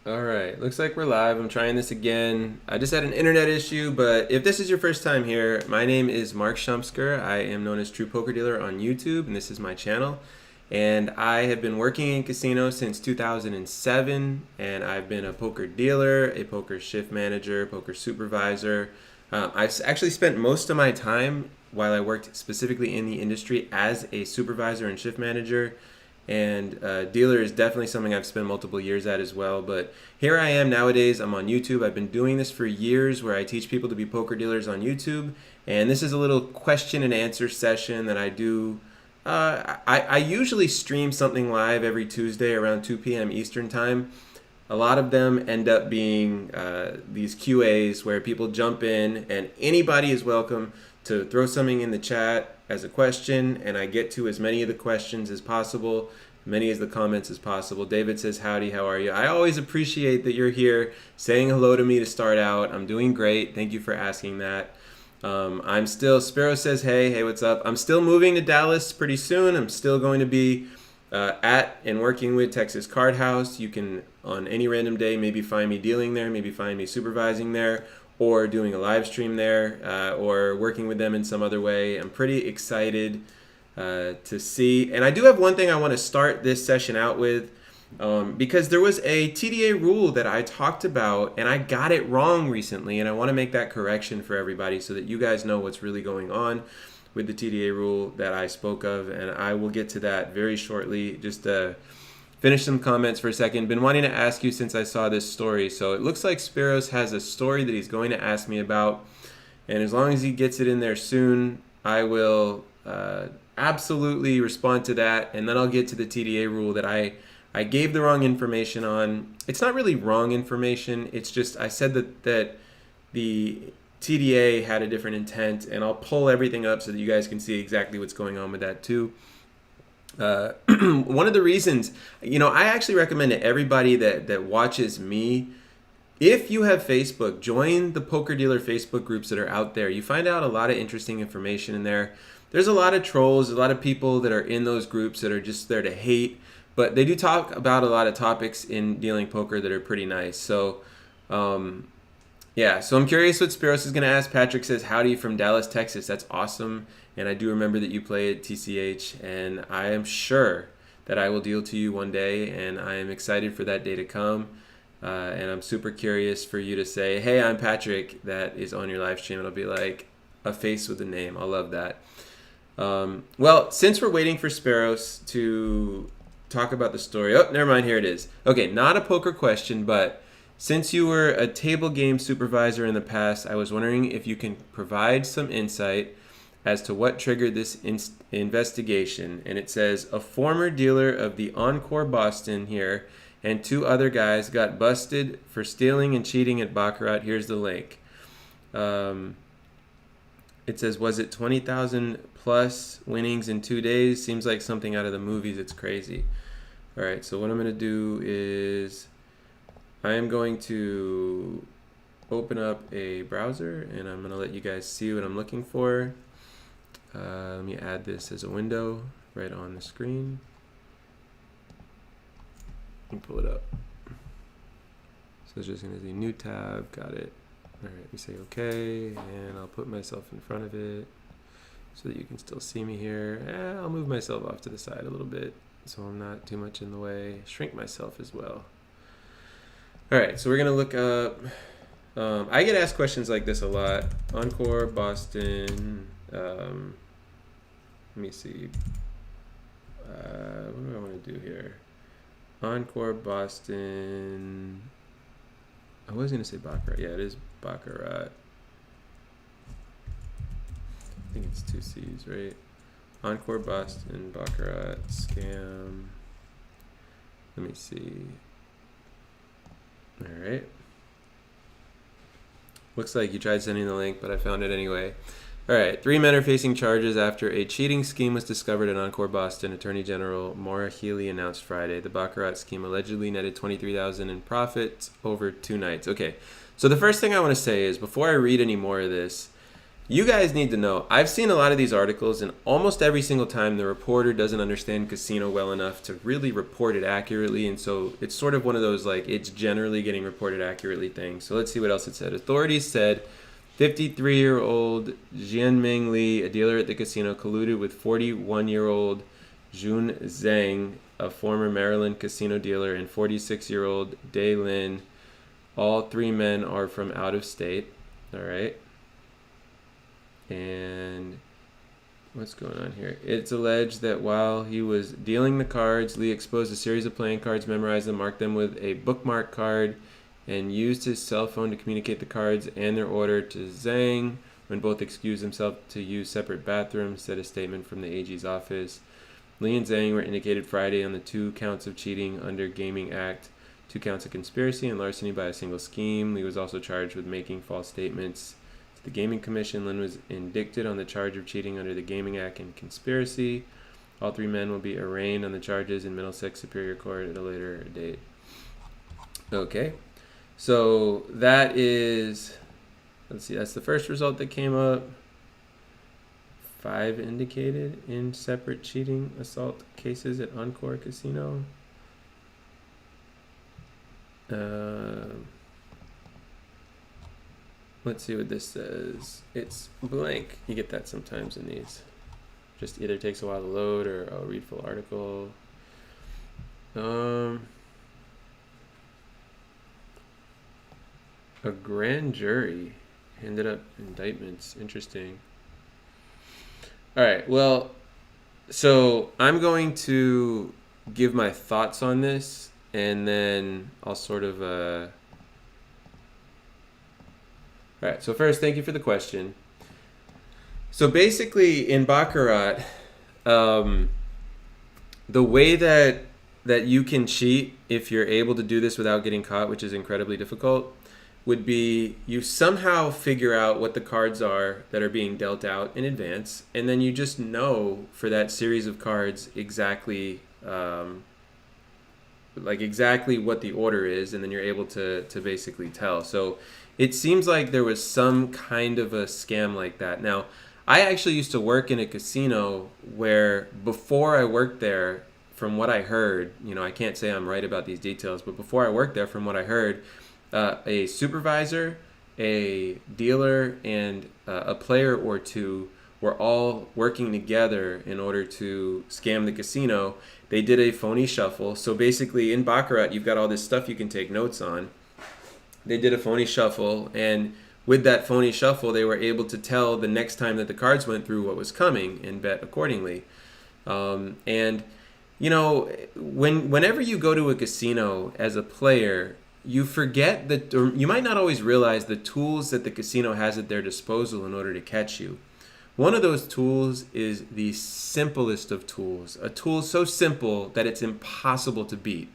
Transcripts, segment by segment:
All right, looks like we're live. I'm trying this again. I just had an internet issue, but if this is your first time here, my name is Mark Shumsker. I am known as True Poker Dealer on YouTube, and this is my channel. And I have been working in casinos since 2007, and I've been a poker dealer, a poker shift manager, poker supervisor. I've actually spent most of my time while I worked specifically in the industry as a supervisor and shift manager. And dealer is definitely something I've spent multiple years at as well. But here I am nowadays. I'm on YouTube. I've been doing this for years where I teach people to be poker dealers on YouTube. And this is a little question and answer session that I do. I usually stream something live every Tuesday around 2 p.m. Eastern Time. A lot of them end up being these QAs where people jump in and anybody is welcome to throw something in the chat as a question, and I get to as many of the questions as possible, many as the comments as possible. David says, howdy, how are you? I always appreciate that you're here saying hello to me to start out. I'm doing great. Thank you for asking that. I'm still, Sparrow says, hey, what's up? I'm still moving to Dallas pretty soon. I'm still going to be at and working with Texas Card House. You can, on any random day, maybe find me dealing there, maybe find me supervising there, or doing a live stream there, or working with them in some other way. I'm pretty excited to see. And I do have one thing I want to start this session out with, because there was a TDA rule that I talked about, and I got it wrong recently, and I want to make that correction for everybody so that you guys know what's really going on with the TDA rule that I spoke of, and I will get to that very shortly. Just finish some comments for a second. Been wanting to ask you since I saw this story. So it looks like Sparrows has a story that he's going to ask me about. And as long as he gets it in there soon, I will absolutely respond to that. And then I'll get to the TDA rule that I gave the wrong information on. It's not really wrong information. It's just I said that the TDA had a different intent. And I'll pull everything up so that you guys can see exactly what's going on with that too. One of the reasons, I actually recommend to everybody that watches me, if you have Facebook, join the Poker Dealer Facebook groups that are out there. You find out a lot of interesting information in there. There's a lot of trolls, a lot of people that are in those groups that are just there to hate, but they do talk about a lot of topics in dealing poker that are pretty nice. So, yeah, so I'm curious what Spiros is going to ask. Patrick says, howdy from Dallas, Texas. That's awesome. And I do remember that you play at TCH, and I am sure that I will deal to you one day, and I am excited for that day to come. And I'm super curious for you to say, hey, I'm Patrick, that is on your live stream. It'll be like a face with a name. I'll love that. Well, since we're waiting for Sparrows to talk about the story. Oh, never mind. Here it is. Okay, not a poker question, but since you were a table game supervisor in the past, I was wondering if you can provide some insight as to what triggered this investigation. And it says, a former dealer of the Encore Boston here and two other guys got busted for stealing and cheating at Baccarat. Here's the link. It says, was it 20,000 plus winnings in 2 days? Seems like something out of the movies. It's crazy. All right, so what I'm going to do is I am going to open up a browser, and I'm going to let you guys see what I'm looking for. Let me add this as a window right on the screen. And pull it up. So it's just going to say new tab. Got it. All right, we say OK, and I'll put myself in front of it so that you can still see me here. I'll move myself off to the side a little bit so I'm not too much in the way. Shrink myself as well. All right, so we're going to look up. I get asked questions like this a lot. Encore, Boston. Let me see. What do I want to do here? Encore, Boston. I was going to say Baccarat. Yeah, it is Baccarat. I think it's 2 C's, right? Encore, Boston, Baccarat, scam. Let me see. All right. Looks like you tried sending the link, but I found it anyway. All right. 3 men are facing charges after a cheating scheme was discovered in Encore, Boston. Attorney General Maura Healey announced Friday. The Baccarat scheme allegedly netted $23,000 in profits over 2 nights. Okay. So the first thing I want to say is, before I read any more of this, You guys need to know. I've seen a lot of these articles, and almost every single time the reporter doesn't understand casino well enough to really report it accurately, and so it's sort of one of those like it's generally getting reported accurately things. So let's see what else it said. Authorities said 53-year-old Jianming Li, a dealer at the casino, colluded with 41-year-old Jun Zhang, a former Maryland casino dealer, and 46-year-old Dai Lin. All three men are from out of state. All right. And what's going on here? It's alleged that while he was dealing the cards, Lee exposed a series of playing cards, memorized them, marked them with a bookmark card, and used his cell phone to communicate the cards and their order to Zhang. When both excused themselves to use separate bathrooms, said a statement from the AG's office. Lee and Zhang were indicated Friday on the 2 counts of cheating under Gaming Act, 2 counts of conspiracy and larceny by a single scheme. Lee was also charged with making false statements to the Gaming Commission. Lin was indicted on the charge of cheating under the Gaming Act and conspiracy. All 3 men will be arraigned on the charges in Middlesex Superior Court at a later date. Okay, so that is, let's see, that's the first result that came up. 5 indicated in separate cheating assault cases at Encore Casino. Let's see what this says. It's blank. You get that sometimes in these. Just either takes a while to load or I'll read full article. A grand jury handed up indictments. Interesting. All right. Well, so I'm going to give my thoughts on this, and then I'll sort of all right, so first, thank you for the question. So basically, in Baccarat, the way that you can cheat, if you're able to do this without getting caught, which is incredibly difficult, would be you somehow figure out what the cards are that are being dealt out in advance, and then you just know for that series of cards exactly exactly what the order is, and then you're able to basically tell. So it seems like there was some kind of a scam like that. Now, I actually used to work in a casino where before I worked there, from what I heard, I can't say I'm right about these details, but before I worked there, from what I heard, a supervisor, a dealer, and a player or two were all working together in order to scam the casino. They did a phony shuffle. So basically in Baccarat, you've got all this stuff you can take notes on. They did a phony shuffle, and with that phony shuffle, they were able to tell the next time that the cards went through what was coming and bet accordingly. And whenever you go to a casino as a player, you forget that, or you might not always realize the tools that the casino has at their disposal in order to catch you. One of those tools is the simplest of tools, a tool so simple that it's impossible to beat.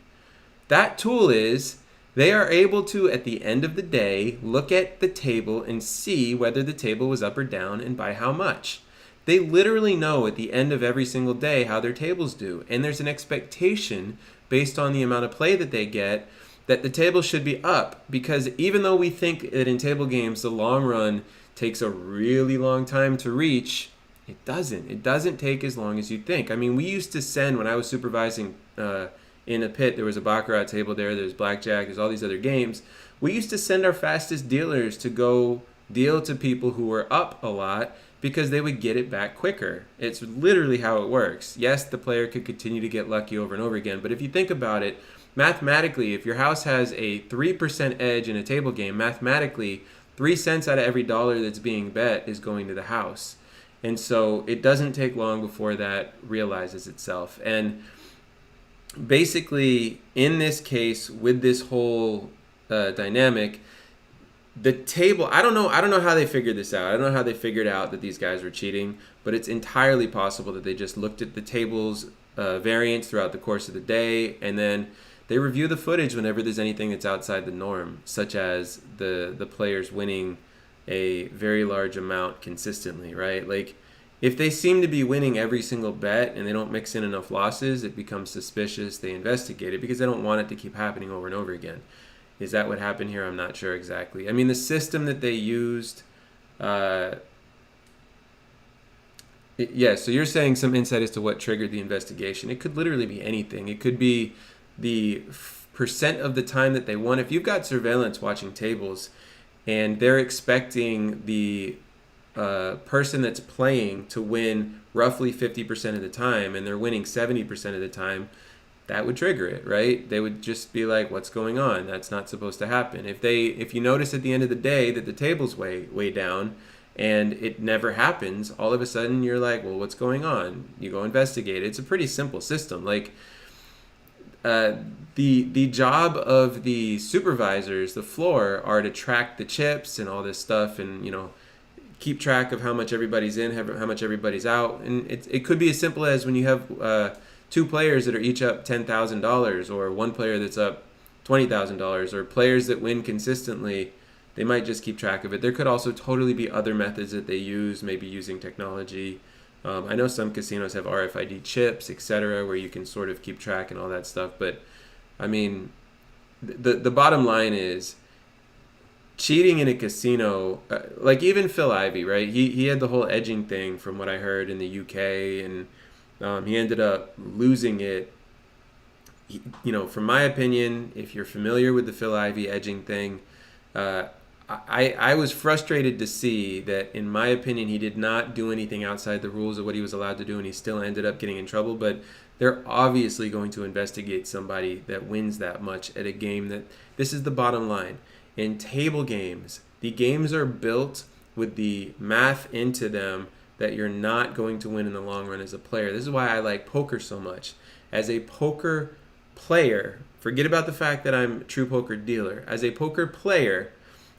That tool is they are able to, at the end of the day, look at the table and see whether the table was up or down and by how much. They literally know at the end of every single day how their tables do. And there's an expectation based on the amount of play that they get that the table should be up, because even though we think that in table games the long run takes a really long time to reach, it doesn't. It doesn't take as long as you'd think. I mean, we used to send, when I was supervising in a pit, there was a Baccarat table there's blackjack, there's all these other games. We used to send our fastest dealers to go deal to people who were up a lot because they would get it back quicker. It's literally how it works. Yes, the player could continue to get lucky over and over again, but if you think about it, mathematically, if your house has a 3% edge in a table game, mathematically, 3 cents out of every dollar that's being bet is going to the house. And so it doesn't take long before that realizes itself. And basically, in this case, with this whole dynamic, the table, I don't know how they figured this out. I don't know how they figured out that these guys were cheating, but it's entirely possible that they just looked at the table's variance throughout the course of the day, and then they review the footage whenever there's anything that's outside the norm, such as the players winning a very large amount consistently, right? Like, if they seem to be winning every single bet and they don't mix in enough losses, it becomes suspicious. They investigate it because they don't want it to keep happening over and over again. Is that what happened here? I'm not sure exactly. I mean, the system that they used, Yeah, so you're saying some insight as to what triggered the investigation. It could literally be anything. It could be the percent of the time that they won. If you've got surveillance watching tables and they're expecting the person that's playing to win roughly 50% of the time and they're winning 70% of the time, that would trigger it, right? They would just be like, what's going on? That's not supposed to happen. If you notice at the end of the day that the table's way down and it never happens, all of a sudden you're like, well, what's going on? You go investigate. It's a pretty simple system. Like the job of the supervisors, the floor, are to track the chips and all this stuff, and keep track of how much everybody's in, how much everybody's out, and it could be as simple as when you have two players that are each up $10,000, or one player that's up $20,000, or players that win consistently. They might just keep track of it. There could also totally be other methods that they use, maybe using technology. I know some casinos have RFID chips, etc., where you can sort of keep track and all that stuff. But I mean, the bottom line is cheating in a casino. Like even Phil Ivey, right? He had the whole edging thing, from what I heard, in the UK, and he ended up losing it. From my opinion, if you're familiar with the Phil Ivey edging thing, I was frustrated to see that, in my opinion, he did not do anything outside the rules of what he was allowed to do, and he still ended up getting in trouble. But they're obviously going to investigate somebody that wins that much at a game. This is the bottom line. In table games, the games are built with the math into them that you're not going to win in the long run as a player. This is why I like poker so much. As a poker player, forget about the fact that I'm a true poker dealer. As a poker player,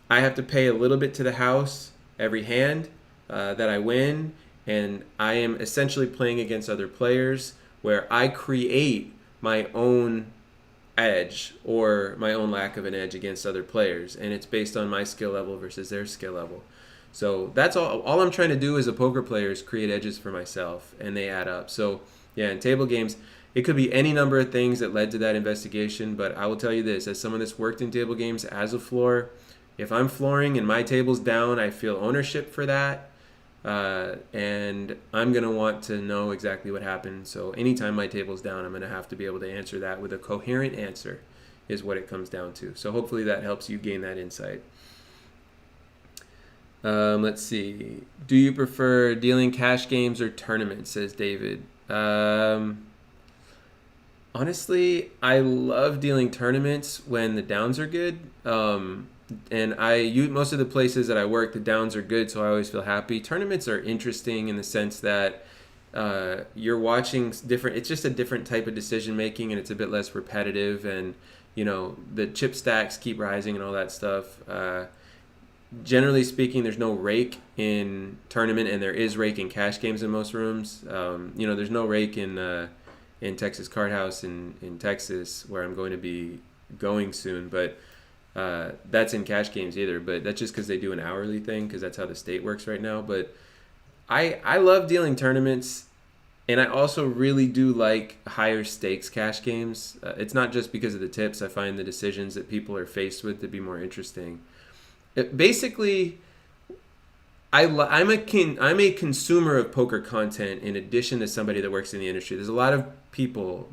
I have to pay a little bit to the house every hand that I win, and I am essentially playing against other players where I create my own edge or my own lack of an edge against other players, and it's based on my skill level versus their skill level. So that's all I'm trying to do as a poker player is create edges for myself, and they add up. So yeah, in table games, it could be any number of things that led to that investigation, but I will tell you this, as someone that's worked in table games as a floor, if I'm flooring and my table's down, I feel ownership for that, and I'm going to want to know exactly what happened. So anytime my table's down, I'm going to have to be able to answer that with a coherent answer, is what it comes down to. So hopefully that helps you gain that insight. Let's see. Do you prefer dealing cash games or tournaments, says David. Honestly, I love dealing tournaments when the downs are good. And most of the places that I work, the downs are good, so I always feel happy. Tournaments are interesting in the sense that you're watching different. It's just a different type of decision making, and it's a bit less repetitive. And the chip stacks keep rising and all that stuff. Generally speaking, there's no rake in tournament, and there is rake in cash games in most rooms. There's no rake in Texas Card House in Texas, where I'm going to be going soon, but that's in cash games either. But that's just because they do an hourly thing, because that's how the state works right now. But I love dealing tournaments, and I also really do like higher stakes cash games. It's not just because of the tips. I find the decisions that people are faced with to be more interesting. Basically, I'm a consumer of poker content in addition to somebody that works in the industry. There's a lot of people,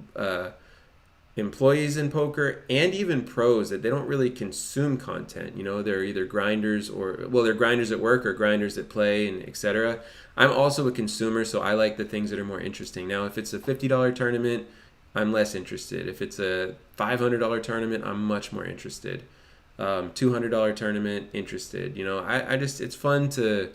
employees in poker and even pros, that they don't really consume content. They're either grinders they're grinders at work or grinders that play, and etc. I'm also a consumer, so I like the things that are more interesting. Now, if it's a $50 tournament, I'm less interested. If it's a $500 tournament, I'm much more interested. $200 tournament, interested. It's fun to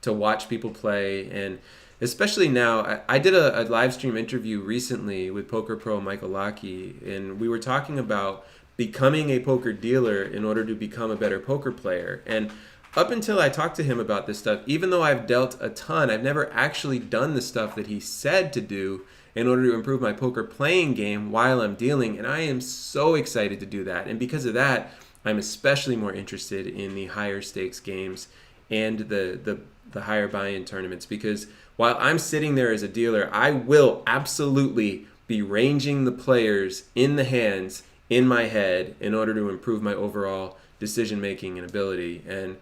watch people play, and especially now, I did a live stream interview recently with Poker Pro Michael Lockey, and we were talking about becoming a poker dealer in order to become a better poker player. And up until I talked to him about this stuff, even though I've dealt a ton, I've never actually done the stuff that he said to do in order to improve my poker playing game while I'm dealing, and I am so excited to do that. And because of that, I'm especially more interested in the higher stakes games and the higher buy-in tournaments, because while I'm sitting there as a dealer, I will absolutely be ranging the players in the hands in my head in order to improve my overall decision making and ability. And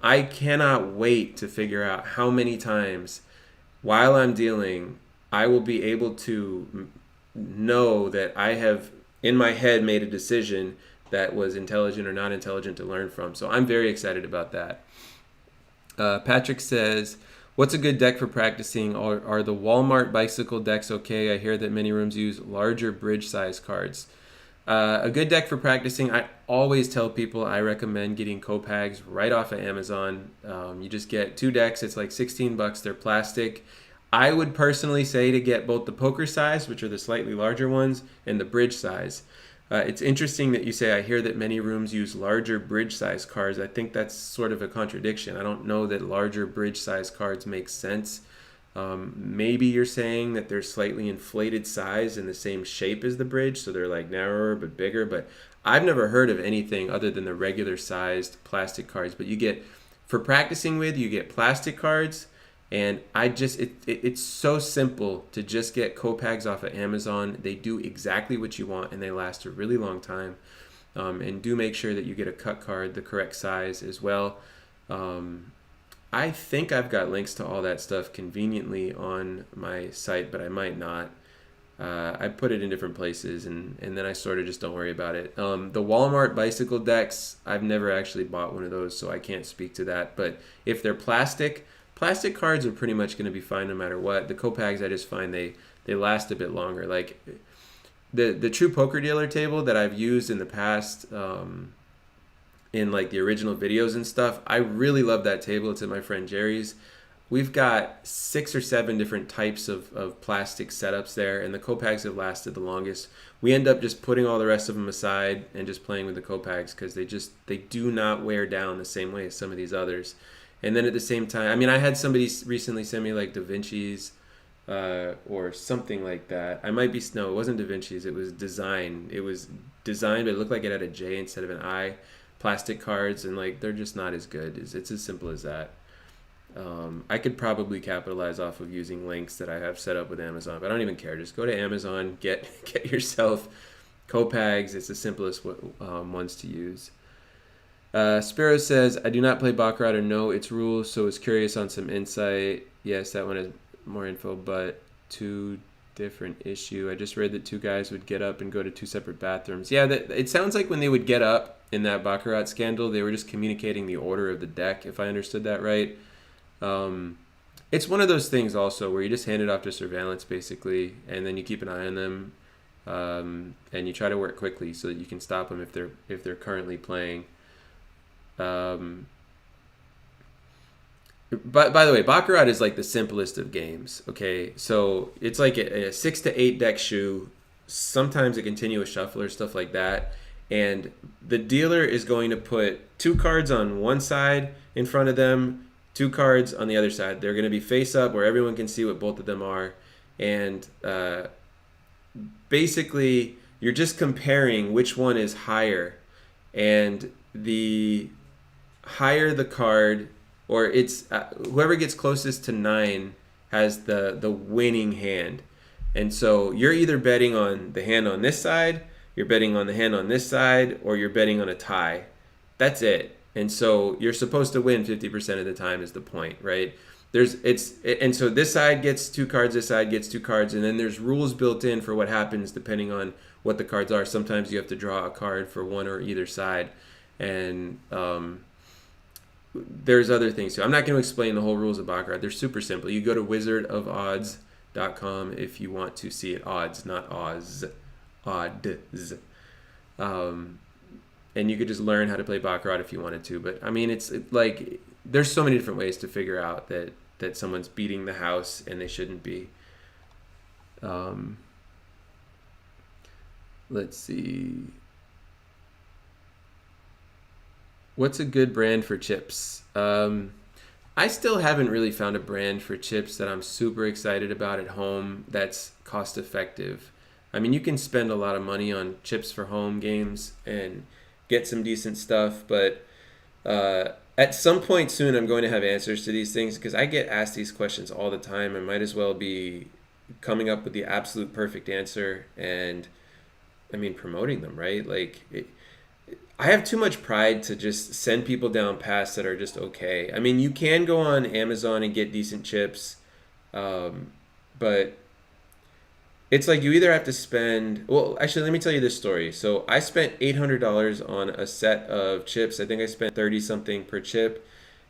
I cannot wait to figure out how many times while I'm dealing, I will be able to know that I have in my head made a decision that was intelligent or not intelligent to learn from. So I'm very excited about that. Patrick says, what's a good deck for practicing? Are the Walmart bicycle decks okay? I hear that many rooms use larger bridge size cards. A good deck for practicing, I always tell people I recommend getting Copags right off of Amazon. You just get 2 decks. It's like $16. They're plastic. I would personally say to get both the poker size, which are the slightly larger ones, and the bridge size. It's interesting that you say, I hear that many rooms use larger bridge size cards. I think that's sort of a contradiction. I don't know that larger bridge size cards make sense. Maybe you're saying that they're slightly inflated size in the same shape as the bridge, so they're like narrower but bigger. But I've never heard of anything other than the regular sized plastic cards. But you get, for practicing with, you get plastic cards. And it's so simple to just get Copags off of Amazon. They do exactly what you want, and they last a really long time. And do make sure that you get a cut card the correct size as well. I think I've got links to all that stuff conveniently on my site, but I might not. I put it in different places, and then I sort of just don't worry about it. The Walmart bicycle decks, I've never actually bought one of those, so I can't speak to that. But if they're plastic cards are pretty much going to be fine no matter what. The Copags, I just find they last a bit longer. Like the True Poker Dealer table that I've used in the past, in like the original videos and stuff, I really love that table. It's at my friend Jerry's. We've got 6 or 7 different types of plastic setups there, and the Copags have lasted the longest. We end up just putting all the rest of them aside and just playing with the Copags because they do not wear down the same way as some of these others. And then at the same time, I mean, I had somebody recently send me like Da Vinci's or something like that. I might be, no, it wasn't Da Vinci's. It was Design. It was designed, but it looked like it had a J instead of an I. Plastic cards, and like they're just not as good. It's as simple as that. I could probably capitalize off of using links that I have set up with Amazon, but I don't even care. Just go to Amazon, get yourself Copags. It's the simplest ones to use. Sparrow says, I do not play Baccarat or know its rules, so was curious on some insight. Yes, that one has more info, but 2 different issue. I just read that 2 guys would get up and go to 2 separate bathrooms. Yeah, it sounds like when they would get up in that Baccarat scandal, they were just communicating the order of the deck, if I understood that right. It's one of those things also where you just hand it off to surveillance, basically, and then you keep an eye on them, and you try to work quickly so that you can stop them if they're currently playing. But by the way, Baccarat is like the simplest of games. Okay, so it's like a 6 to 8 deck shoe, sometimes a continuous shuffler, stuff like that. And the dealer is going to put 2 cards on one side in front of them, 2 cards on the other side. They're going to be face up where everyone can see what both of them are. And basically, you're just comparing which one is higher. And the higher the card, or it's whoever gets closest to 9 has the winning hand. And so you're either betting on the hand on this side, you're betting on the hand on this side, or you're betting on a tie. That's it. And so you're supposed to win 50% of the time is the point, right? And so this side gets 2 cards, this side gets 2 cards, and then there's rules built in for what happens depending on what the cards are. Sometimes you have to draw a card for one or either side. And there's other things too. I'm not going to explain the whole rules of Baccarat. They're super simple. You go to wizardofodds.com if you want to see it. Odds, not Oz. Odds. And you could just learn how to play Baccarat if you wanted to. But I mean, it's like there's so many different ways to figure out that someone's beating the house and they shouldn't be. Let's see. What's a good brand for chips? I still haven't really found a brand for chips that I'm super excited about at home that's cost effective. I mean, you can spend a lot of money on chips for home games and get some decent stuff, but at some point soon I'm going to have answers to these things because I get asked these questions all the time. I might as well be coming up with the absolute perfect answer and, I mean, promoting them, right? I have too much pride to just send people down paths that are just okay. I mean, you can go on Amazon and get decent chips. But it's like you either have to spend. Well, actually, let me tell you this story. So I spent $800 on a set of chips. I think I spent 30 something per chip,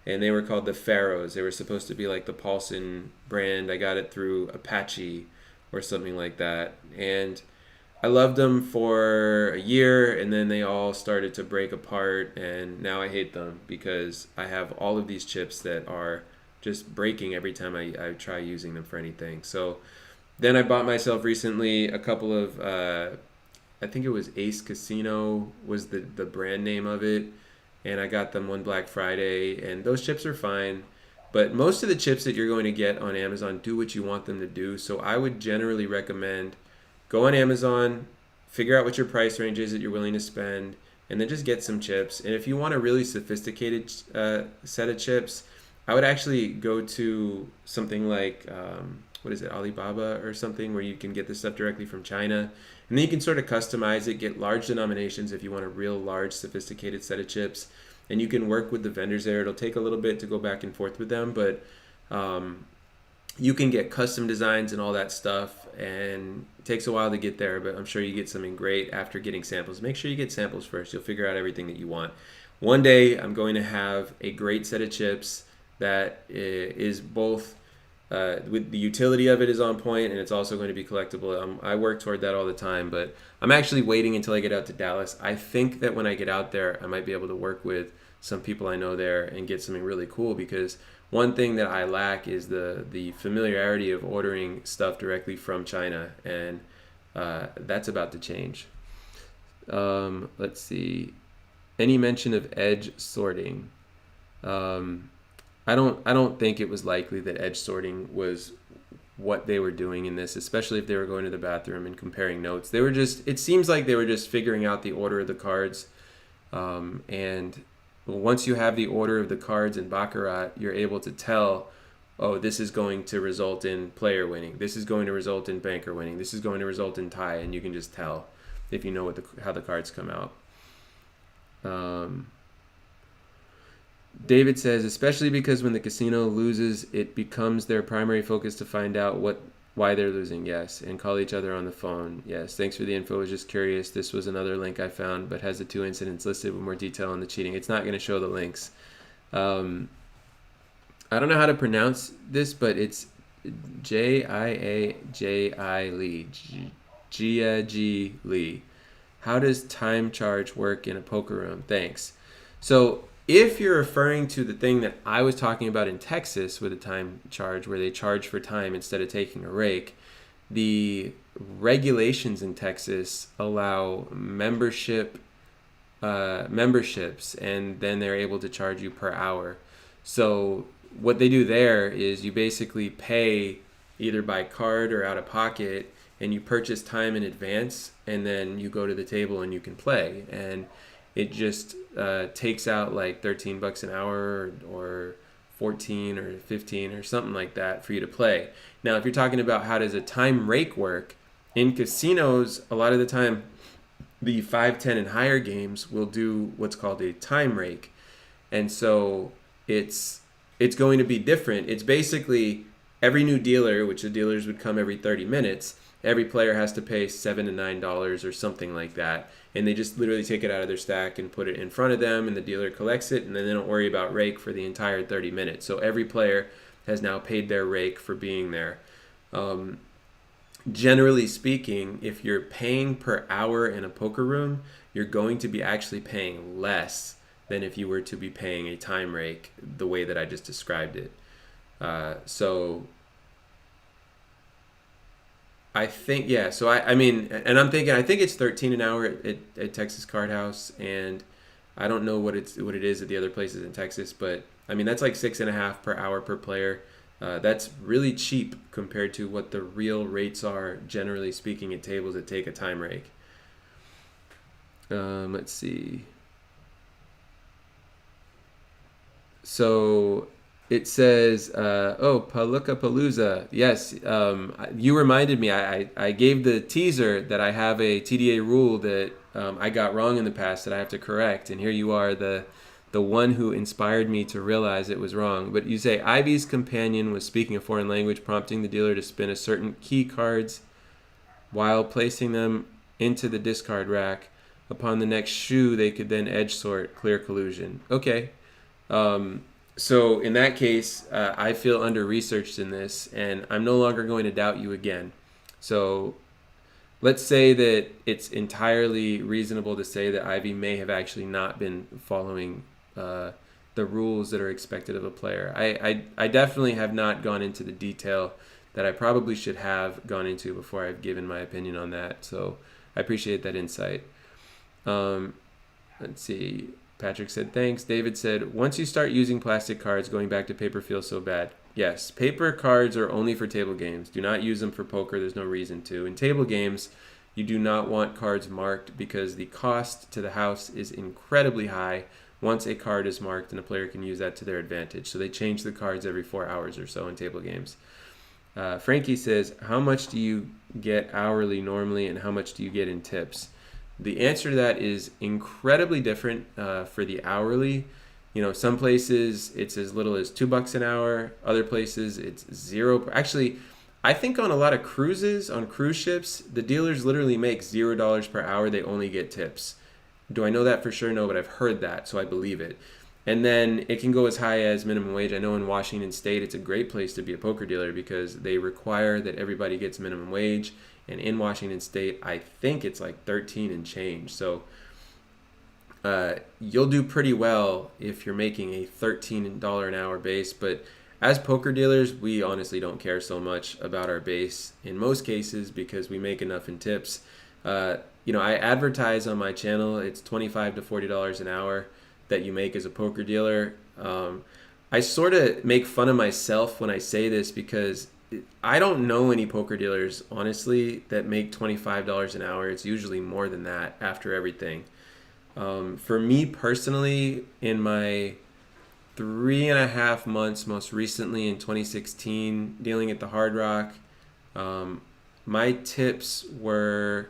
and they were called the Pharaohs. They were supposed to be like the Paulson brand. I got it through Apache or something like that, and I loved them for a year, and then they all started to break apart, and now I hate them because I have all of these chips that are just breaking every time I try using them for anything. So then I bought myself recently a couple of, I think it was Ace Casino was the brand name of it, and I got them one Black Friday, and those chips are fine. But most of the chips that you're going to get on Amazon do what you want them to do. So I would generally recommend go on Amazon, figure out what your price range is that you're willing to spend, and then just get some chips. And if you want a really sophisticated set of chips, I would actually go to something like, what is it, Alibaba or something, where you can get this stuff directly from China. And then you can sort of customize it, get large denominations if you want a real large, sophisticated set of chips. And you can work with the vendors there. It'll take a little bit to go back and forth with them, but you can get custom designs and all that stuff, and it takes a while to get there, but I'm sure you get something great after getting samples. Make sure you get samples first. You'll figure out everything that you want. One day, I'm going to have a great set of chips that is both, with the utility of it is on point, and it's also going to be collectible. I work toward that all the time, but I'm actually waiting until I get out to Dallas. I think that when I get out there, I might be able to work with some people I know there and get something really cool, because one thing that I lack is the familiarity of ordering stuff directly from China, and that's about to change. Let's see. Any mention of edge sorting? I don't think it was likely that edge sorting was what they were doing in this, especially if they were going to the bathroom and comparing notes. They were just, it seems like they were just figuring out the order of the cards. And once you have the order of the cards in Baccarat, you're able to tell, oh, this is going to result in player winning. This is going to result in banker winning. This is going to result in tie. And you can just tell if you know how the cards come out. David says, especially because when the casino loses, it becomes their primary focus to find out why they're losing. Yes, and call each other on the phone. Yes, thanks for the info. I was just curious. This was another link I found, but has the 2 incidents listed with more detail on the cheating. It's not going to show the links. I don't know how to pronounce this, but it's Jiaji Lee. Jiaji Lee. How does time charge work in a poker room? Thanks. So if you're referring to the thing that I was talking about in Texas with a time charge, where they charge for time instead of taking a rake, the regulations in Texas allow memberships, and then they're able to charge you per hour. So what they do there is you basically pay either by card or out of pocket, and you purchase time in advance, and then you go to the table and you can play. And it just takes out like $13 an hour or 14 or 15 or something like that for you to play. Now, if you're talking about how does a time rake work, in casinos, a lot of the time, the 5, 10, and higher games will do what's called a time rake. And so it's going to be different. It's basically every new dealer, which the dealers would come every 30 minutes, every player has to pay $7 to $9 or something like that. And they just literally take it out of their stack and put it in front of them, and the dealer collects it, and then they don't worry about rake for the entire 30 minutes. So every player has now paid their rake for being there. Generally speaking, if you're paying per hour in a poker room, you're going to be actually paying less than if you were to be paying a time rake the way that I just described it. So I think, yeah. So I mean, and I'm thinking, I think it's 13 an hour at Texas Card House, and I don't know what it is at the other places in Texas, but I mean that's like 6.5 per hour per player. That's really cheap compared to what the real rates are, generally speaking, at tables that take a time rake. Let's see. So it says, Palooza. Yes, you reminded me. I gave the teaser that I have a TDA rule that I got wrong in the past that I have to correct. And here you are, the the one who inspired me to realize it was wrong. But you say Ivy's companion was speaking a foreign language, prompting the dealer to spin a certain key cards while placing them into the discard rack. Upon the next shoe, they could then edge sort, clear collusion. Okay. So in that case, I feel under-researched in this, and I'm no longer going to doubt you again. So let's say that it's entirely reasonable to say that Ivy may have actually not been following the rules that are expected of a player. I definitely have not gone into the detail that I probably should have gone into before I've given my opinion on that. So I appreciate that insight. Let's see. Patrick said, thanks. David said, once you start using plastic cards, going back to paper feels so bad. Yes, paper cards are only for table games. Do not use them for poker. There's no reason to. In table games, you do not want cards marked because the cost to the house is incredibly high once a card is marked, and a player can use that to their advantage. So they change the cards every 4 hours or so in table games. Frankie says, how much do you get hourly normally, and how much do you get in tips? The answer to that is incredibly different for the hourly. You know, some places it's as little as $2 an hour. Other places it's zero. Actually, I think on a lot of cruises, on cruise ships, the dealers literally make $0 per hour. They only get tips. Do I know that for sure? No, but I've heard that, so I believe it. And then it can go as high as minimum wage. I know in Washington State, it's a great place to be a poker dealer because they require that everybody gets minimum wage. And in Washington State, I think it's like 13 and change. So you'll do pretty well if you're making a $13 an hour base. But as poker dealers, we honestly don't care so much about our base in most cases because we make enough in tips. You know, I advertise on my channel, it's $25 to $40 an hour that you make as a poker dealer. I sort of make fun of myself when I say this because I don't know any poker dealers, honestly, that make $25 an hour. It's usually more than that after everything. For me personally, in my 3.5 months, most recently in 2016, dealing at the Hard Rock, my tips were,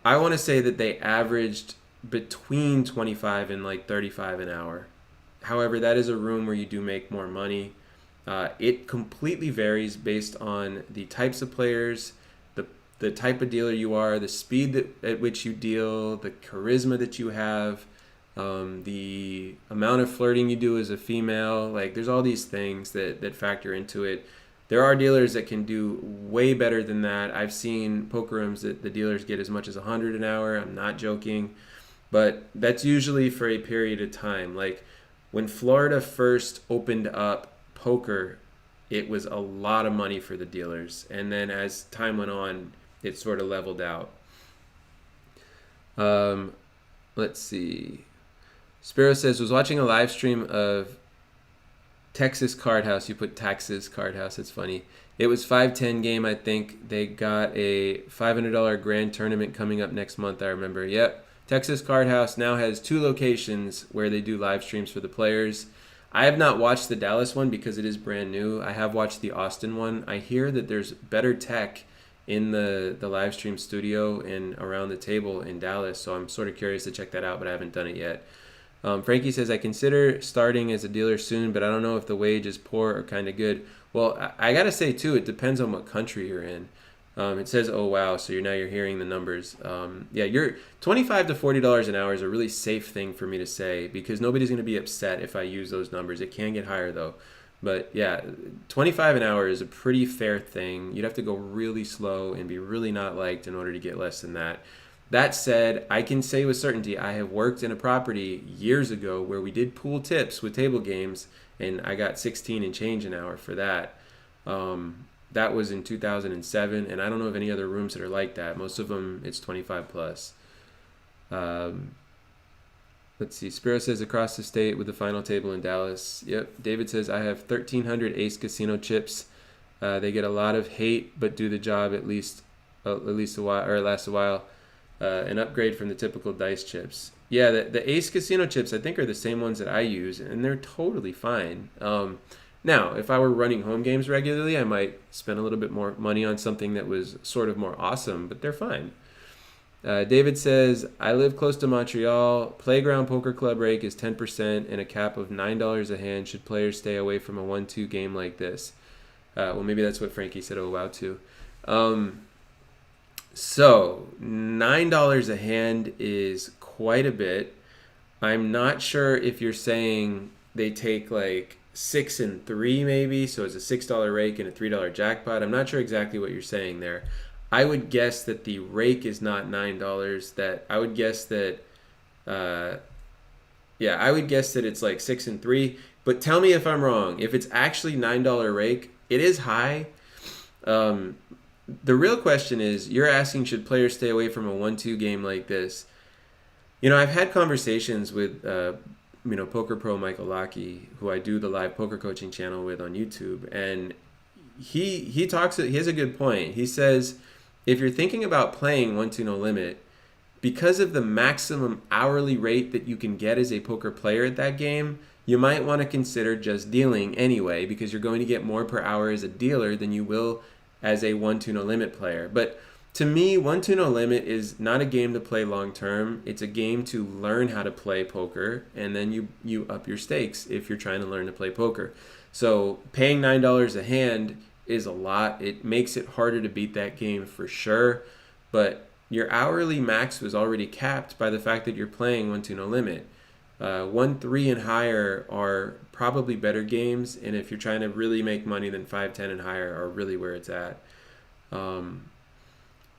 I want to say that they averaged between 25 and like 35 an hour. However, that is a room where you do make more money. It completely varies based on the types of players, the type of dealer you are, the speed at which you deal, the charisma that you have, the amount of flirting you do as a female. Like, there's all these things that factor into it. There are dealers that can do way better than that. I've seen poker rooms that the dealers get as much as 100 an hour. I'm not joking. But that's usually for a period of time. Like, when Florida first opened up poker, it was a lot of money for the dealers, and then as time went on, it sort of leveled out. Let's see. Sparrow says, was watching a live stream of Texas Card House. You put Texas Card House. It's funny. It was 5-10 game. I think they got a $500 grand tournament coming up next month. I remember. Yep. Texas Card House now has 2 locations where they do live streams for the players. I have not watched the Dallas one because it is brand new. I have watched the Austin one. I hear that there's better tech in the live stream studio and around the table in Dallas, so I'm sort of curious to check that out, but I haven't done it yet. Frankie says, I consider starting as a dealer soon, but I don't know if the wage is poor or kind of good. Well, I got to say, too, it depends on what country you're in. It says, oh, wow, so you're hearing the numbers. Yeah, you're $25 to $40 an hour is a really safe thing for me to say because nobody's going to be upset if I use those numbers. It can get higher, though. But, yeah, $25 an hour is a pretty fair thing. You'd have to go really slow and be really not liked in order to get less than that. That said, I can say with certainty I have worked in a property years ago where we did pool tips with table games, and I got 16 and change an hour for that. That was in 2007, and I don't know of any other rooms that are like that. Most of them, it's 25 plus. Let's see. Spiro says across the state with the final table in Dallas. Yep. David says I have 1,300 Ace Casino chips. They get a lot of hate, but do the job at least a while, or it lasts a while. An upgrade from the typical dice chips. Yeah, the Ace Casino chips I think are the same ones that I use, and they're totally fine. Now, if I were running home games regularly, I might spend a little bit more money on something that was sort of more awesome, but they're fine. David says, I live close to Montreal. Playground Poker Club rake is 10% and a cap of $9 a hand. Should players stay away from a 1-2 game like this? Well, maybe that's what Frankie said, oh wow, too. So $9 a hand is quite a bit. I'm not sure if you're saying they take like 6 and 3 maybe, so it's a $6 rake and a $3 jackpot. I'm not sure exactly what you're saying there. I would guess that the rake is not $9. That I would guess that, I would guess that it's like 6 and 3. But tell me if I'm wrong. If it's actually $9 rake, it is high. The real question is, you're asking, should players stay away from a 1-2 game like this? You know, I've had conversations with, Poker Pro Michael Lockey, who I do the live poker coaching channel with on YouTube, and he has a good point. He says, if you're thinking about playing 1-2 no limit, because of the maximum hourly rate that you can get as a poker player at that game, you might want to consider just dealing anyway, because you're going to get more per hour as a dealer than you will as a 1-2 no limit player. But to me, 1-2 no limit is not a game to play long term. It's a game to learn how to play poker, and then you up your stakes if you're trying to learn to play poker. So paying $9 a hand is a lot. It makes it harder to beat that game for sure, but your hourly max was already capped by the fact that you're playing 1-2 no limit. 1-3 and higher are probably better games, and if you're trying to really make money, then 5-10 and higher are really where it's at.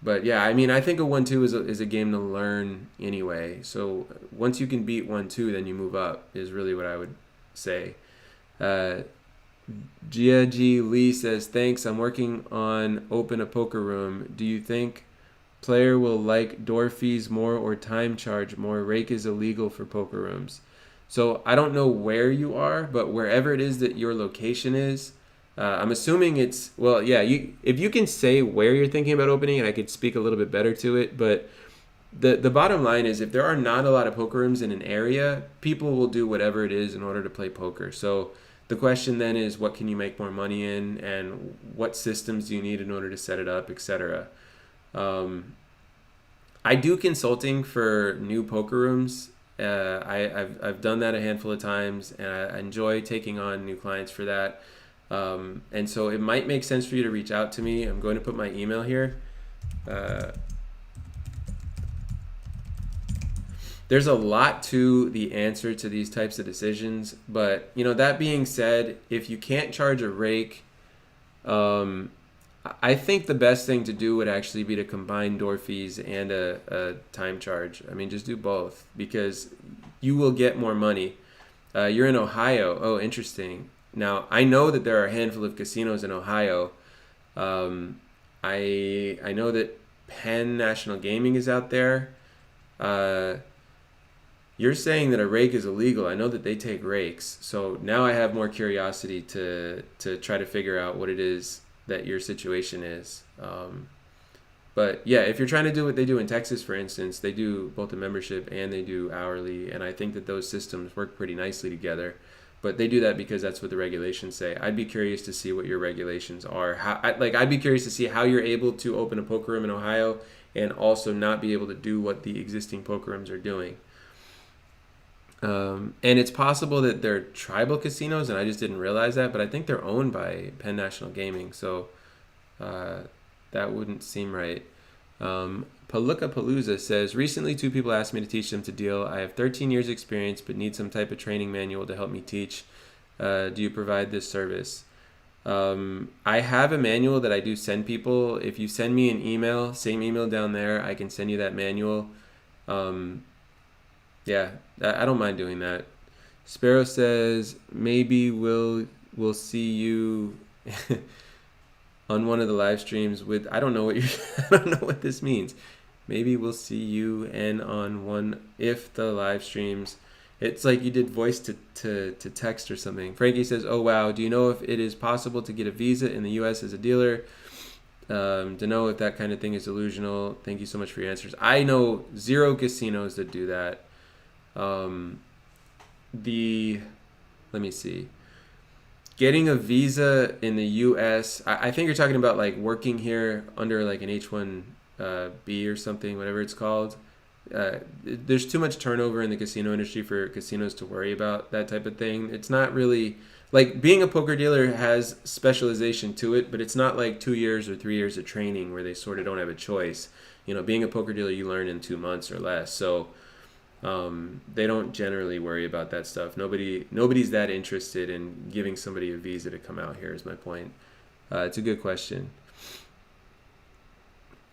But yeah, I mean, I think a 1-2 is a game to learn anyway. So once you can beat 1-2, then you move up is really what I would say. Gia G. Lee says, thanks, I'm working on open a poker room. Do you think player will like door fees more or time charge more? Rake is illegal for poker rooms. So I don't know where you are, but wherever it is that your location is, I'm assuming it's, well, yeah, if you can say where you're thinking about opening, and I could speak a little bit better to it, but the bottom line is, if there are not a lot of poker rooms in an area, people will do whatever it is in order to play poker. So the question then is, what can you make more money in, and what systems do you need in order to set it up, etc. I do consulting for new poker rooms. I've done that a handful of times, and I enjoy taking on new clients for that. And so it might make sense for you to reach out to me. I'm going to put my email here. There's a lot to the answer to these types of decisions, but that being said, if you can't charge a rake, I think the best thing to do would actually be to combine door fees and a time charge. I mean, just do both, because you will get more money. You're in Ohio. Oh, interesting. Now, I know that there are a handful of casinos in Ohio. I know that Penn National Gaming is out there. You're saying that a rake is illegal. I know that they take rakes. So now I have more curiosity to try to figure out what it is that your situation is. But yeah, if you're trying to do what they do in Texas, for instance, they do both a membership and they do hourly. And I think that those systems work pretty nicely together. But they do that because that's what the regulations say. I'd be curious to see what your regulations are. I'd be curious to see how you're able to open a poker room in Ohio and also not be able to do what the existing poker rooms are doing. And it's possible that they're tribal casinos, and I just didn't realize that, but I think they're owned by Penn National Gaming, so that wouldn't seem right. Palooka Palooza says, recently 2 people asked me to teach them to deal. I have 13 years experience but need some type of training manual to help me teach. Do you provide this service? I have a manual that I do send people. If you send me an email, same email down there, I can send you that manual. Yeah, I don't mind doing that. Sparrow says, maybe we'll see you on one of the live streams with, I don't know what I don't know what this means. Maybe we'll see you and on one, if the live streams, it's like you did voice to text or something. Frankie says, oh wow, do you know if it is possible to get a visa in the US as a dealer? To know if that kind of thing is delusional. Thank you so much for your answers. I know 0 casinos that do that. Let me see. Getting a visa in the U.S., I think you're talking about like working here under like an H-1 B or something, whatever it's called. There's too much turnover in the casino industry for casinos to worry about that type of thing. It's not really like being a poker dealer has specialization to it, but it's not like 2 years or 3 years of training where they sort of don't have a choice. You know, being a poker dealer, you learn in 2 months or less. So they don't generally worry about that stuff. Nobody's that interested in giving somebody a visa to come out here, is my point. It's a good question.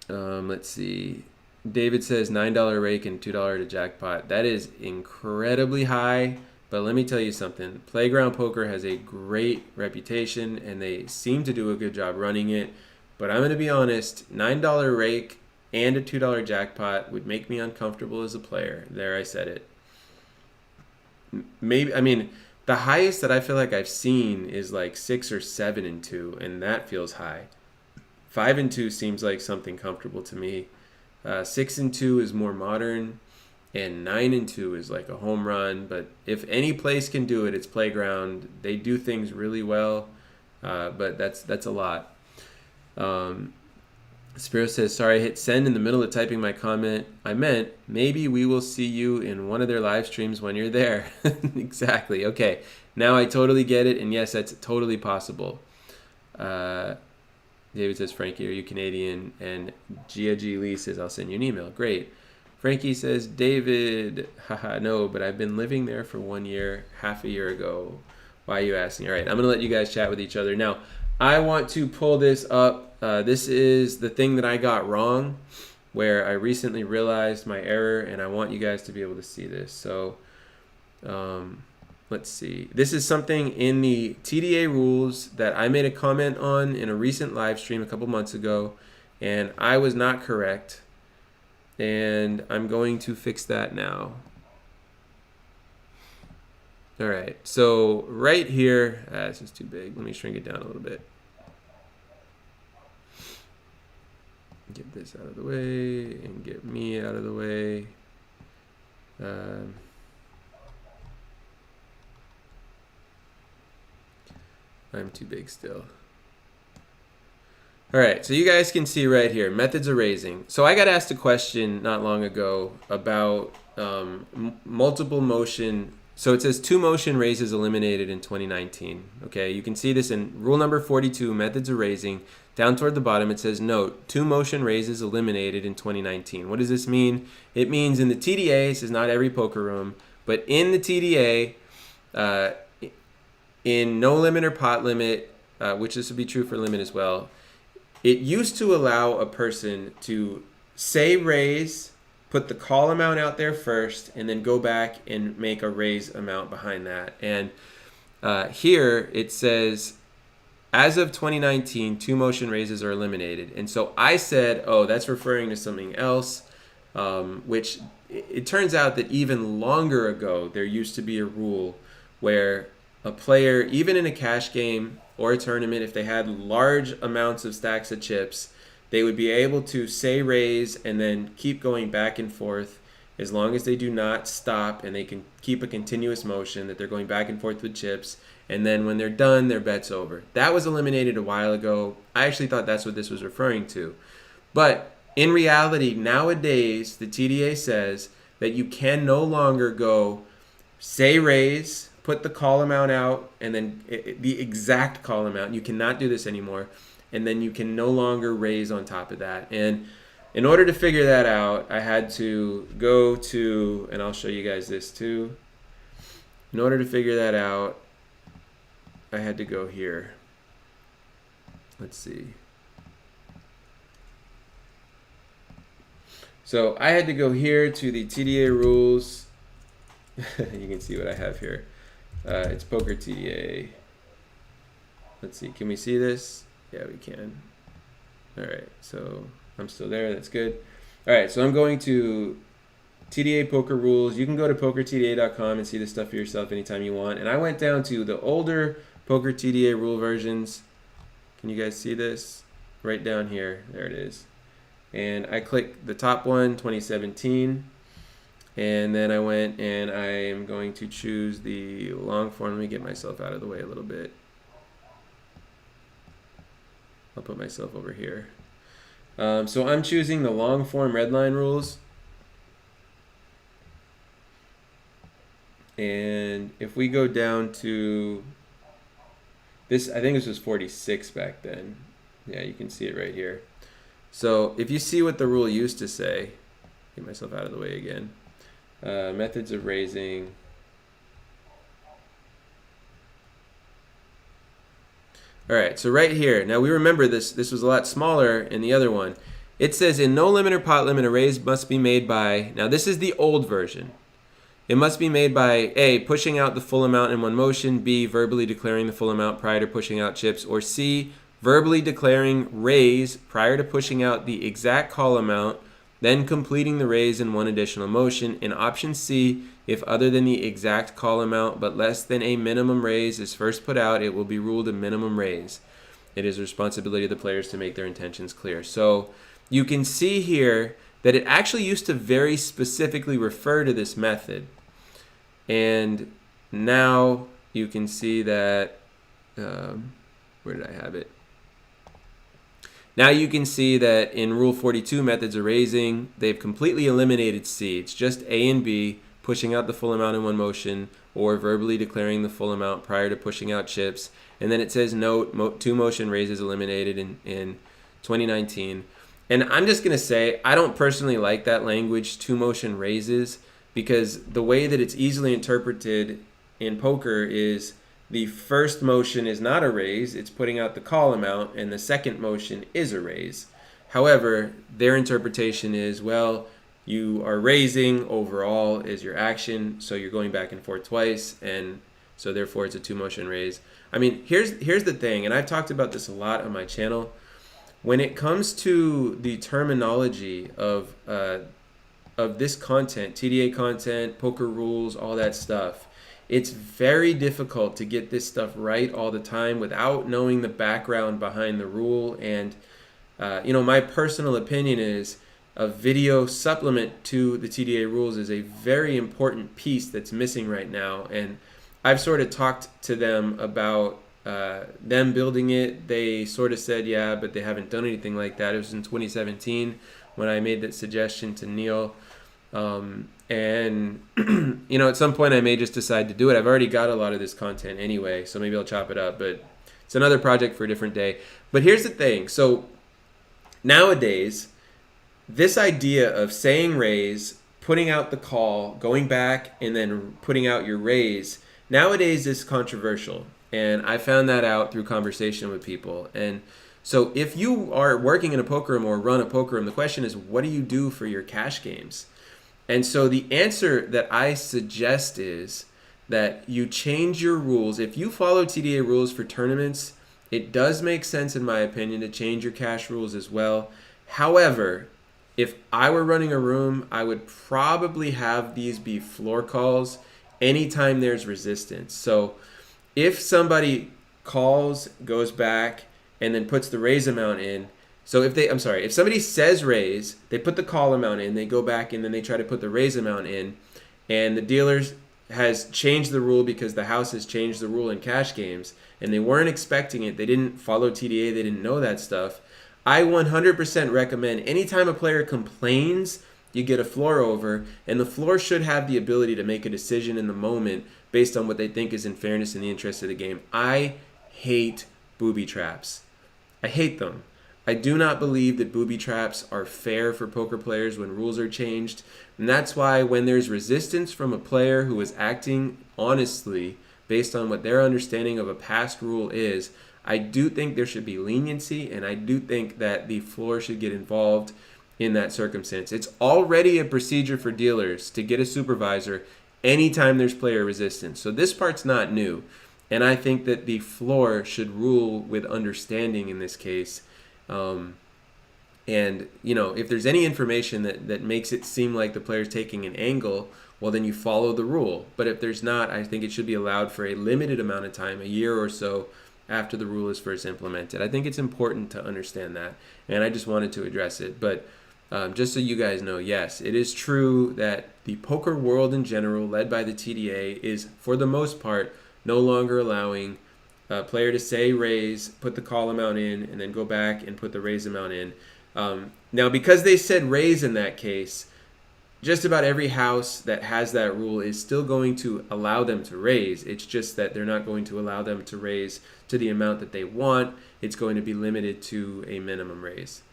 Let's see. David says $9 rake and $2 to jackpot. That is incredibly high, but let me tell you something. Playground Poker has a great reputation, and they seem to do a good job running it. But I'm going to be honest, $9 rake and a $2 jackpot would make me uncomfortable as a player. There, I said it. Maybe, I mean, the highest that I feel like I've seen is like 6 or 7 and 2, and that feels high. 5 and 2 seems like something comfortable to me. 6 and 2 is more modern, and 9 and 2 is like a home run. But if any place can do it, it's Playground. They do things really well, but that's a lot. Spiro says, sorry, I hit send in the middle of typing my comment. I meant maybe we will see you in one of their live streams when you're there. Exactly. Okay. Now I totally get it. And yes, that's totally possible. David says, Frankie, are you Canadian? And Gia G. Lee says, I'll send you an email. Great. Frankie says, David, haha, no, but I've been living there for 1 year, half a year ago. Why are you asking? All right, I'm going to let you guys chat with each other. Now, I want to pull this up. This is the thing that I got wrong, where I recently realized my error, and I want you guys to be able to see this. So, let's see. This is something in the TDA rules that I made a comment on in a recent live stream a couple months ago, and I was not correct, and I'm going to fix that now. All right, so right here, this is too big. Let me shrink it down a little bit. Get this out of the way and get me out of the way. I'm too big still. All right, so you guys can see right here, methods of raising. So I got asked a question not long ago about multiple motion. So it says 2 motion raises eliminated in 2019. Okay, you can see this in rule number 42, methods of raising. Down toward the bottom, it says, note, 2 motion raises eliminated in 2019. What does this mean? It means in the TDA, this is not every poker room, but in the TDA, in no limit or pot limit, which this would be true for limit as well, it used to allow a person to say raise, put the call amount out there first, and then go back and make a raise amount behind that. And here it says, as of 2019, 2 motion raises are eliminated. And so I said, oh, that's referring to something else, which it turns out that even longer ago, there used to be a rule where a player, even in a cash game or a tournament, if they had large amounts of stacks of chips, they would be able to say raise and then keep going back and forth as long as they do not stop and they can keep a continuous motion that they're going back and forth with chips. And then when they're done, their bet's over. That was eliminated a while ago. I actually thought that's what this was referring to. But in reality, nowadays, the TDA says that you can no longer go say raise, put the call amount out, and then the exact call amount. You cannot do this anymore. And then you can no longer raise on top of that. And in order to figure that out, I had to go to, and I'll show you guys this too. In order to figure that out, I had to go here. Let's see. So I had to go here to the TDA rules. You can see what I have here. It's Poker TDA. Let's see, can we see this? Yeah, we can. All right, so I'm still there, that's good. All right, so I'm going to TDA Poker Rules. You can go to pokertda.com and see this stuff for yourself anytime you want. And I went down to the older Poker TDA rule versions. Can you guys see this? Right down here, there it is. And I clicked the top one, 2017. And then I went and I am going to choose the long form. Let me get myself out of the way a little bit. I'll put myself over here. So I'm choosing the long form red line rules. And if we go down to this, I think this was 46 back then. Yeah, you can see it right here. So if you see what the rule used to say, get myself out of the way again. Methods of raising. All right, so right here, now we remember this was a lot smaller in the other one. It says in no limit or pot limit, a raise must be made by, now this is the old version. It must be made by A, pushing out the full amount in one motion, B, verbally declaring the full amount prior to pushing out chips, or C, verbally declaring raise prior to pushing out the exact call amount, then completing the raise in one additional motion. In option C, if other than the exact call amount but less than a minimum raise is first put out, it will be ruled a minimum raise. It is the responsibility of the players to make their intentions clear. So you can see here that it actually used to very specifically refer to this method. And now you can see that, where did I have it? Now you can see that in Rule 42, methods of raising, they've completely eliminated C. It's just A and B, pushing out the full amount in one motion, or verbally declaring the full amount prior to pushing out chips. And then it says note, two motion raises eliminated in 2019. And I'm just going to say, I don't personally like that language, two motion raises, because the way that it's easily interpreted in poker is the first motion is not a raise, it's putting out the call amount, and the second motion is a raise. However, their interpretation is, well, you are raising overall is your action, so you're going back and forth twice, and so therefore it's a two motion raise. I mean, here's the thing, and I've talked about this a lot on my channel. When it comes to the terminology of this content, TDA content, poker rules, all that stuff, it's very difficult to get this stuff right all the time without knowing the background behind the rule. And my personal opinion is a video supplement to the TDA rules is a very important piece that's missing right now. And I've sort of talked to them about them building it. They sort of said, yeah, but they haven't done anything like that. It was in 2017 when I made that suggestion to Neil. And at some point I may just decide to do it. I've already got a lot of this content anyway, so maybe I'll chop it up, but it's another project for a different day. But here's the thing. So nowadays, this idea of saying raise, putting out the call, going back, and then putting out your raise, nowadays is controversial. And I found that out through conversation with people. And so if you are working in a poker room or run a poker room, the question is, what do you do for your cash games? And so the answer that I suggest is that you change your rules. If you follow TDA rules for tournaments, it does make sense, in my opinion, to change your cash rules as well. However, if I were running a room, I would probably have these be floor calls anytime there's resistance. So if somebody calls, goes back, and then puts the raise amount in, so if somebody says raise, they put the call amount in, they go back and then they try to put the raise amount in, and the dealers has changed the rule because the house has changed the rule in cash games, and they weren't expecting it, they didn't follow TDA, they didn't know that stuff. I 100% recommend anytime a player complains, you get a floor over, and the floor should have the ability to make a decision in the moment based on what they think is in fairness and the interest of the game. I hate booby traps. I hate them. I do not believe that booby traps are fair for poker players when rules are changed. And that's why when there's resistance from a player who is acting honestly based on what their understanding of a past rule is, I do think there should be leniency, and I do think that the floor should get involved in that circumstance. It's already a procedure for dealers to get a supervisor anytime there's player resistance. So this part's not new. And I think that the floor should rule with understanding in this case. If there's any information that makes it seem like the player's taking an angle, well, then you follow the rule. But if there's not, I think it should be allowed for a limited amount of time, a year or so after the rule is first implemented. I think it's important to understand that, and I just wanted to address it. But just so you guys know, yes, it is true that the poker world in general, led by the TDA, is for the most part no longer allowing a player to say raise, put the call amount in, and then go back and put the raise amount in. Now, because they said raise in that case, just about every house that has that rule is still going to allow them to raise. It's just that they're not going to allow them to raise to the amount that they want. It's going to be limited to a minimum raise.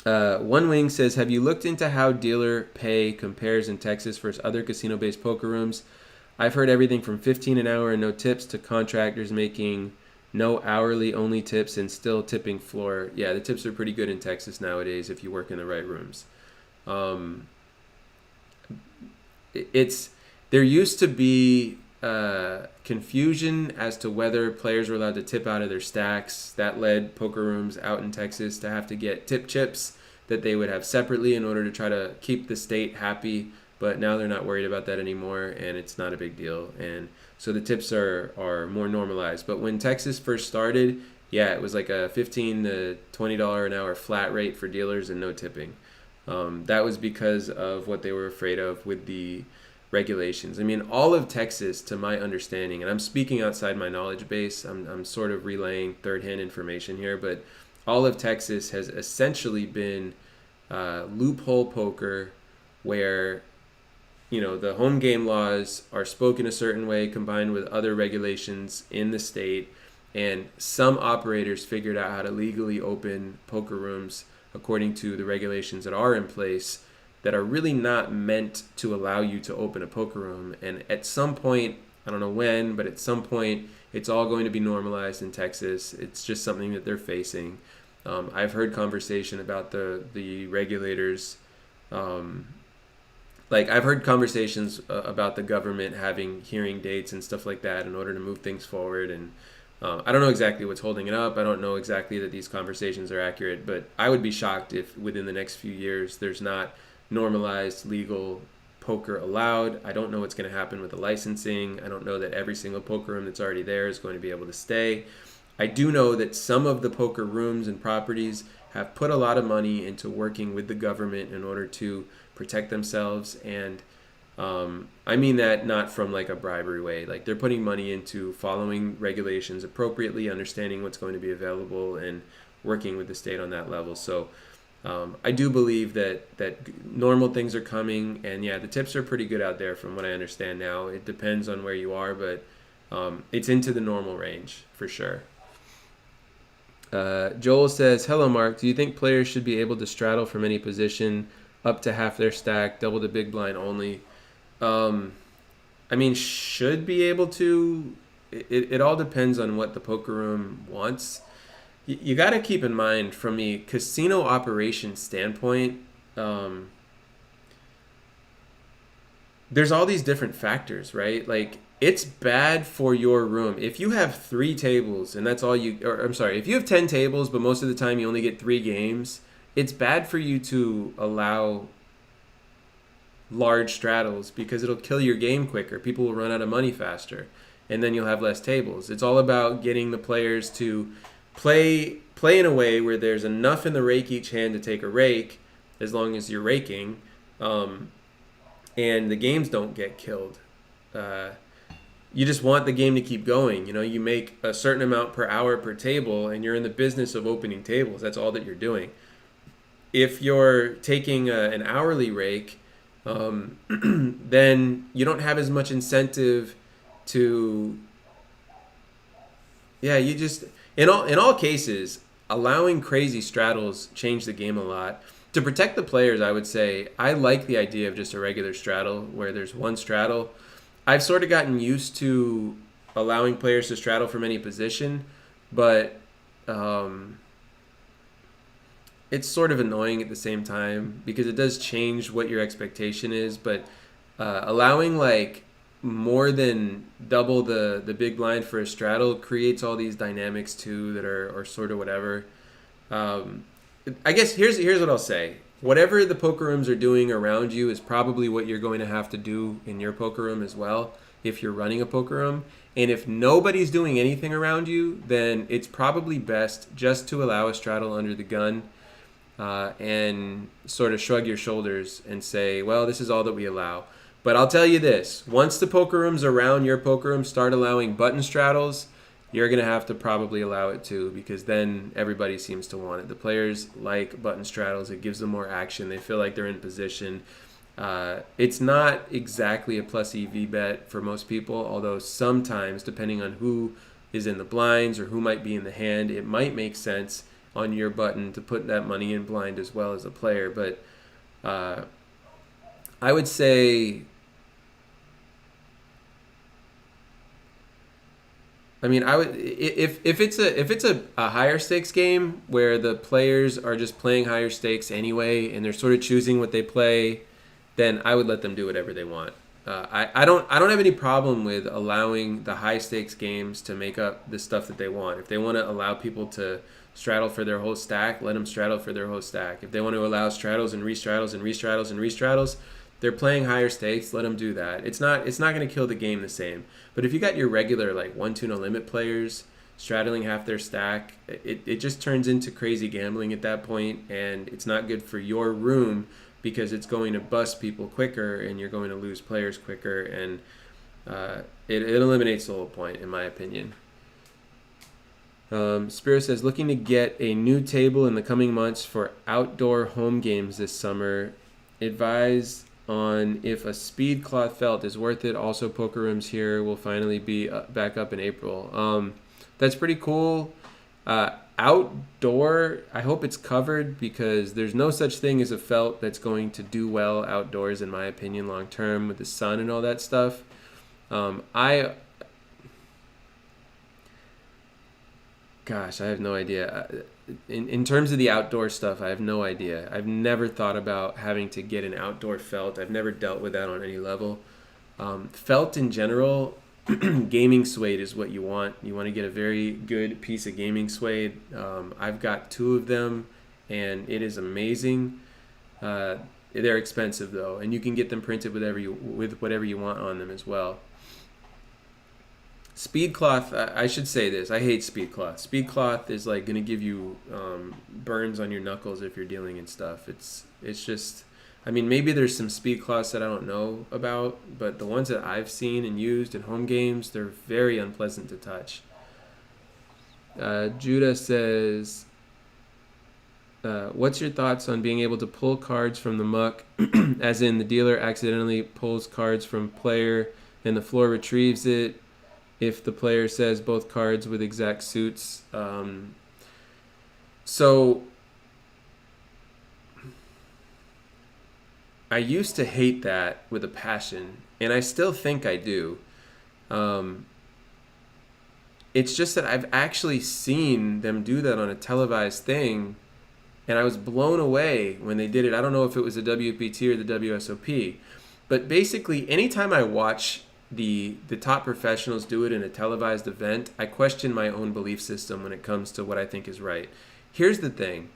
One Wing says, have you looked into how dealer pay compares in Texas versus other casino-based poker rooms? I've heard everything from 15 an hour and no tips to contractors making no hourly, only tips and still tipping floor. Yeah, the tips are pretty good in Texas nowadays if you work in the right rooms. There used to be confusion as to whether players were allowed to tip out of their stacks. That led poker rooms out in Texas to have to get tip chips that they would have separately in order to try to keep the state happy. But now they're not worried about that anymore, and it's not a big deal. And so the tips are more normalized. But when Texas first started, yeah, it was like a $15 to $20 an hour flat rate for dealers and no tipping. That was because of what they were afraid of with the regulations. I mean, all of Texas, to my understanding, and I'm speaking outside my knowledge base, I'm sort of relaying third-hand information here, but all of Texas has essentially been loophole poker where, you know, the home game laws are spoken a certain way combined with other regulations in the state, and some operators figured out how to legally open poker rooms according to the regulations that are in place that are really not meant to allow you to open a poker room. And at some point, I don't know when, but at some point, it's all going to be normalized in Texas. It's just something that they're facing. I've heard conversation about the regulators. I've heard conversations about the government having hearing dates and stuff like that in order to move things forward. And I don't know exactly what's holding it up. I don't know exactly that these conversations are accurate, but I would be shocked if within the next few years there's not normalized legal poker allowed. I don't know what's going to happen with the licensing. I don't know that every single poker room that's already there is going to be able to stay. I do know that some of the poker rooms and properties have put a lot of money into working with the government in order to protect themselves, and I mean that not from like a bribery way. Like, they're putting money into following regulations appropriately, understanding what's going to be available, and working with the state on that level. So I do believe that normal things are coming, and yeah, the tips are pretty good out there from what I understand now. It depends on where you are, but it's into the normal range for sure. Joel says, hello Mark, do you think players should be able to straddle from any position up to half their stack, double the big blind only? I mean, should be able to. It all depends on what the poker room wants. You got to keep in mind, from a casino operation standpoint, there's all these different factors, right? Like, it's bad for your room if you have 3 tables and that's all you, or I'm sorry, if you have 10 tables but most of the time you only get 3 games, it's bad for you to allow large straddles because it'll kill your game quicker. People will run out of money faster, and then you'll have less tables. It's all about getting the players to play in a way where there's enough in the rake each hand to take a rake, as long as you're raking, and the games don't get killed. You just want the game to keep going. You know, you make a certain amount per hour per table, and you're in the business of opening tables. That's all that you're doing. If you're taking an hourly rake, then you don't have as much incentive to. Yeah, you just in all cases, allowing crazy straddles change the game a lot. To protect the players, I would say I like the idea of just a regular straddle where there's one straddle. I've sort of gotten used to allowing players to straddle from any position, but it's sort of annoying at the same time because it does change what your expectation is. But allowing like more than double the big blind for a straddle creates all these dynamics too that are sort of whatever. I guess here's what I'll say. Whatever the poker rooms are doing around you is probably what you're going to have to do in your poker room as well if you're running a poker room. And if nobody's doing anything around you, then it's probably best just to allow a straddle under the gun and sort of shrug your shoulders and say, well, this is all that we allow. But I'll tell you this, once the poker rooms around your poker room start allowing button straddles, you're going to have to probably allow it too, because then everybody seems to want it. The players like button straddles. It gives them more action. They feel like they're in position. It's not exactly a plus EV bet for most people, although sometimes, depending on who is in the blinds or who might be in the hand, it might make sense on your button to put that money in blind as well as a player. But I would say, I mean, I would if it's a higher stakes game where the players are just playing higher stakes anyway and they're sort of choosing what they play, then I would let them do whatever they want. I don't have any problem with allowing the high stakes games to make up the stuff that they want. If they want to allow people to straddle for their whole stack, let them straddle for their whole stack. If they want to allow straddles and restraddles and restraddles and restraddles, they're playing higher stakes, let them do that. It's not going to kill the game the same. But if you got your regular like 1-2 no limit players straddling half their stack, it just turns into crazy gambling at that point, and it's not good for your room because it's going to bust people quicker and you're going to lose players quicker, and it eliminates the whole point, in my opinion. Spiro says, looking to get a new table in the coming months for outdoor home games this summer. Advise on if a speed cloth felt is worth it. Also, poker rooms here will finally be back up in April. That's pretty cool. Outdoor, I hope it's covered, because there's no such thing as a felt that's going to do well outdoors, in my opinion, long term with the sun and all that stuff. I have no idea. In terms of the outdoor stuff, I have no idea. I've never thought about having to get an outdoor felt. I've never dealt with that on any level. Felt in general, gaming suede is what you want. You want to get a very good piece of gaming suede. I've got 2 of them, and it is amazing. They're expensive though, and you can get them printed with whatever you want on them as well. Speed cloth, I should say this. I hate speed cloth. Speed cloth is like going to give you burns on your knuckles if you're dealing in stuff. It's just, I mean, maybe there's some speed cloths that I don't know about, but the ones that I've seen and used in home games, they're very unpleasant to touch. Judah says, what's your thoughts on being able to pull cards from the muck, as in the dealer accidentally pulls cards from player and the floor retrieves it if the player says both cards with exact suits? So I used to hate that with a passion, and I still think I do. It's just that I've actually seen them do that on a televised thing, and I was blown away when they did it. I don't know if it was the WPT or the WSOP, but basically anytime I watch the top professionals do it in a televised event, I question my own belief system when it comes to what I think is right. Here's the thing.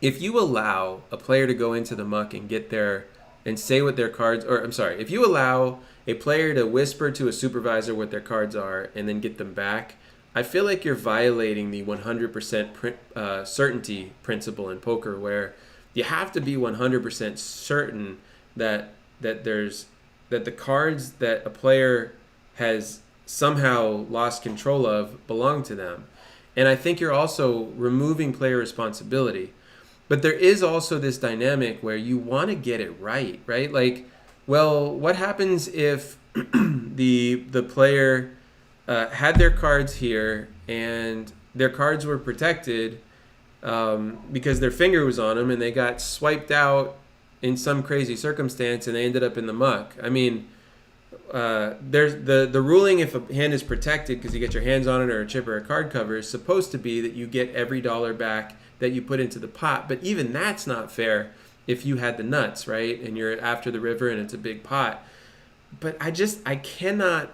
If you allow a player to go into the muck and get there and say what their cards, or I'm sorry, if you allow a player to whisper to a supervisor what their cards are and then get them back, I feel like you're violating the 100% certainty principle in poker, where you have to be 100% certain that the cards that a player has somehow lost control of belong to them. And I think you're also removing player responsibility. But there is also this dynamic where you want to get it right? Like, well, what happens if the player had their cards here and their cards were protected because their finger was on them and they got swiped out in some crazy circumstance and they ended up in the muck? I mean, there's the ruling, if a hand is protected because you get your hands on it, or a chip or a card cover, is supposed to be that you get every dollar back that you put into the pot. But even that's not fair if you had the nuts, right? And you're after the river and it's a big pot. But I cannot,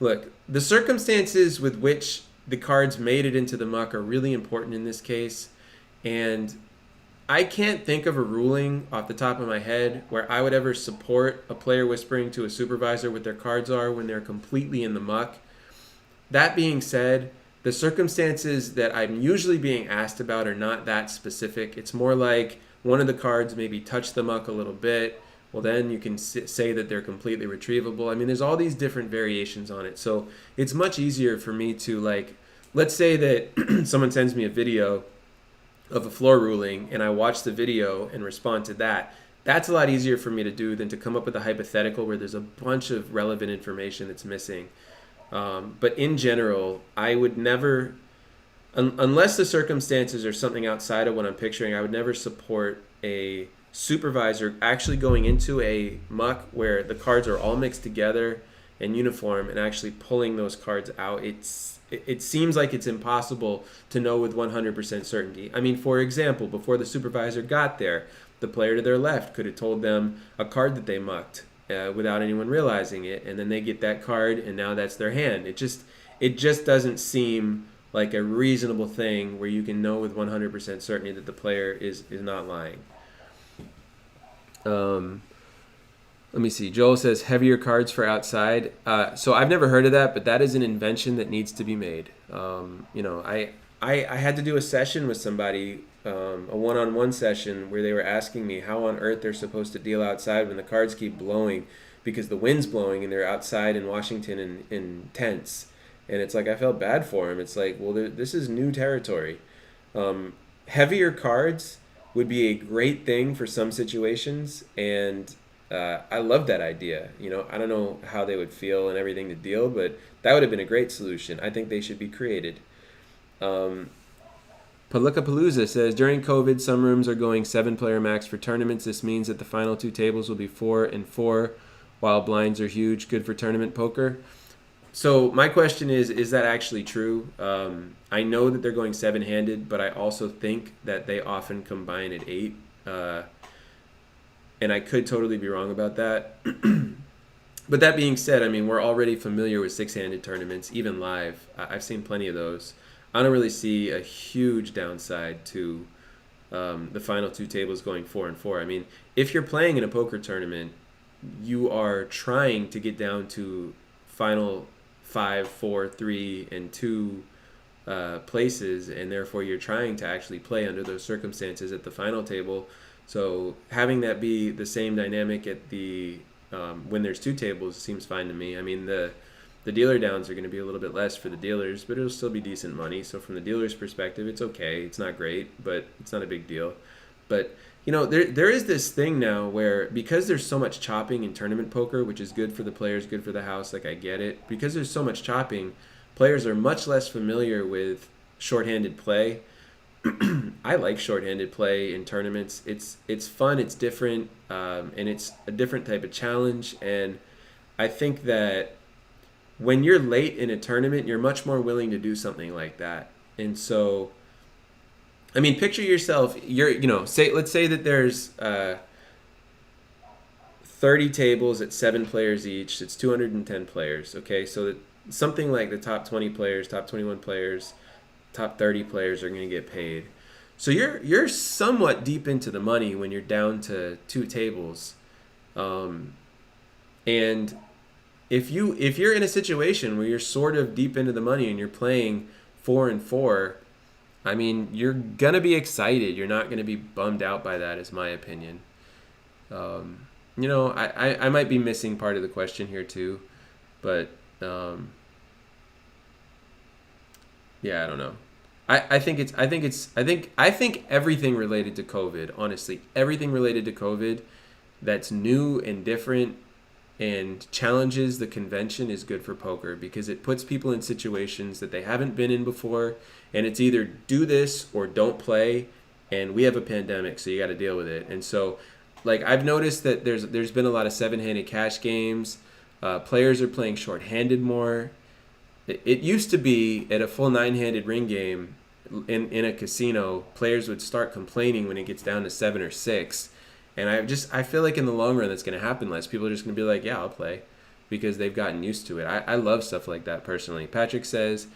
look, the circumstances with which the cards made it into the muck are really important in this case. And I can't think of a ruling off the top of my head where I would ever support a player whispering to a supervisor what their cards are when they're completely in the muck. That being said, the circumstances that I'm usually being asked about are not that specific. It's more like one of the cards maybe touched the muck a little bit, well, then you can say that they're completely retrievable. I mean, there's all these different variations on it. So it's much easier for me to, like, let's say that someone sends me a video of a floor ruling and I watch the video and respond to that. That's a lot easier for me to do than to come up with a hypothetical where there's a bunch of relevant information that's missing. But in general, I would never, unless the circumstances are something outside of what I'm picturing, I would never support a supervisor actually going into a muck where the cards are all mixed together and uniform and actually pulling those cards out. It seems like it's impossible to know with 100% certainty. I mean, for example, before the supervisor got there, the player to their left could have told them a card that they mucked without anyone realizing it, and then they get that card and now that's their hand. It just doesn't seem like a reasonable thing where you can know with 100% certainty that the player is not lying. Let me see. Joel says heavier cards for outside. So I've never heard of that, but that is an invention that needs to be made. I had to do a session with somebody, a one-on-one session where they were asking me how on earth they're supposed to deal outside when the cards keep blowing because the wind's blowing and they're outside in Washington in tents. And it's like, I felt bad for him. It's like, well, this is new territory. Heavier cards would be a great thing for some situations, and I love that idea. I don't know how they would feel and everything to deal, but that would have been a great solution. I think they should be created. Palooza says, during COVID, some rooms are going 7-player max for tournaments. This means that the final 2 tables will be 4 and 4, while blinds are huge. Good for tournament poker. So my question is that actually true? I know that they're going 7-handed, but I also think that they often combine at 8. And I could totally be wrong about that. But that being said, I mean, we're already familiar with 6-handed tournaments, even live. I've seen plenty of those. I don't really see a huge downside to the final 2 tables going 4 and 4. I mean, if you're playing in a poker tournament, you are trying to get down to final 5, 4, 3, and 2 places, and therefore you're trying to actually play under those circumstances at the final table. So having that be the same dynamic at the when there's 2 tables seems fine to me. I mean, the dealer downs are going to be a little bit less for the dealers, but it'll still be decent money. So from the dealer's perspective, it's okay. It's not great, but it's not a big deal. But there is this thing now where, because there's so much chopping in tournament poker, which is good for the players, good for the house, like I get it. Because there's so much chopping, players are much less familiar with shorthanded play. I like shorthanded play in tournaments. It's fun, it's different, and it's a different type of challenge. And I think that when you're late in a tournament, you're much more willing to do something like that. And so, I mean, picture yourself. Let's say that there's 30 tables at 7 players each. It's 210 players. Okay, so that something like the top 20 players, top 21 players, top 30 players are going to get paid. So you're somewhat deep into the money when you're down to 2 tables, and if you're in a situation where you're sort of deep into the money and you're playing 4 and 4, I mean, you're gonna be excited. You're not gonna be bummed out by that, is my opinion. I might be missing part of the question here too, but yeah, I don't know. I think everything related to COVID, honestly, everything related to COVID that's new and different and challenges the convention is good for poker, because it puts people in situations that they haven't been in before, and it's either do this or don't play, and we have a pandemic, so you got to deal with it. And so, like, I've noticed that there's been a lot of 7-handed cash games. Players are playing short-handed more. It used to be at a full 9-handed ring game in a casino, players would start complaining when it gets down to 7 or 6. And I feel like in the long run that's going to happen less. People are just going to be like, yeah, I'll play, because they've gotten used to it. I love stuff like that personally. Patrick says,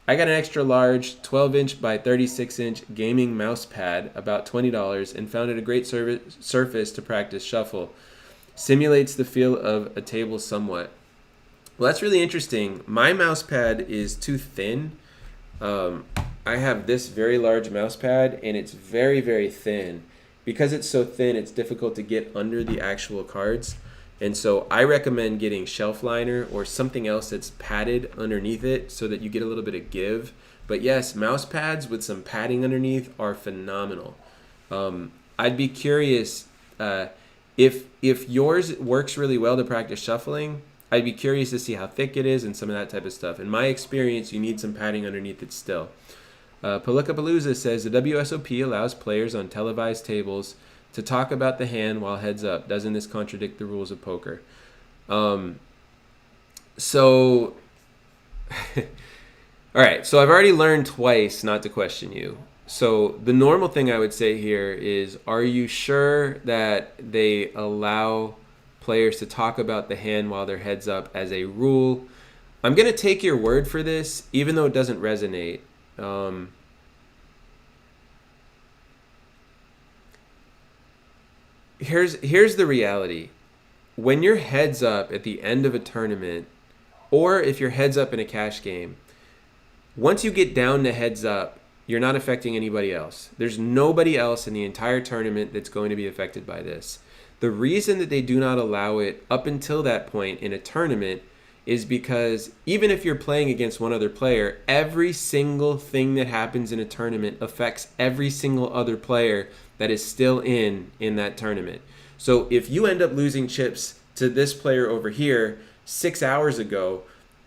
I got an extra large 12-inch by 36-inch gaming mouse pad, about $20, and found it a great surface to practice shuffle. Simulates the feel of a table somewhat. Well, that's really interesting. My mouse pad is too thin. I have this very large mouse pad, and it's very, very thin. because it's so thin, it's difficult to get under the actual cards. And so I recommend getting shelf liner or something else that's padded underneath it so that you get a little bit of give. But yes, mouse pads with some padding underneath are phenomenal. I'd be curious if yours works really well to practice shuffling. I'd be curious to see how thick it is and some of that type of stuff. In my experience, you need some padding underneath it still. Palooza says the WSOP allows players on televised tables to talk about the hand while heads up. Doesn't this contradict the rules of poker? So, all right. So I've already learned twice not to question you. So the normal thing I would say here is, are you sure that they allow players to talk about the hand while their heads up as a rule? I'm going to take your word for this, even though it doesn't resonate. Here's the reality. When your heads up at the end of a tournament, or if your heads up in a cash game, once you get down to heads up, you're not affecting anybody else. There's nobody else in the entire tournament that's going to be affected by this. The reason that they do not allow it up until that point in a tournament is because even if you're playing against one other player, every single thing that happens in a tournament affects every single other player that is still in that tournament. So if you end up losing chips to this player over here 6 hours ago,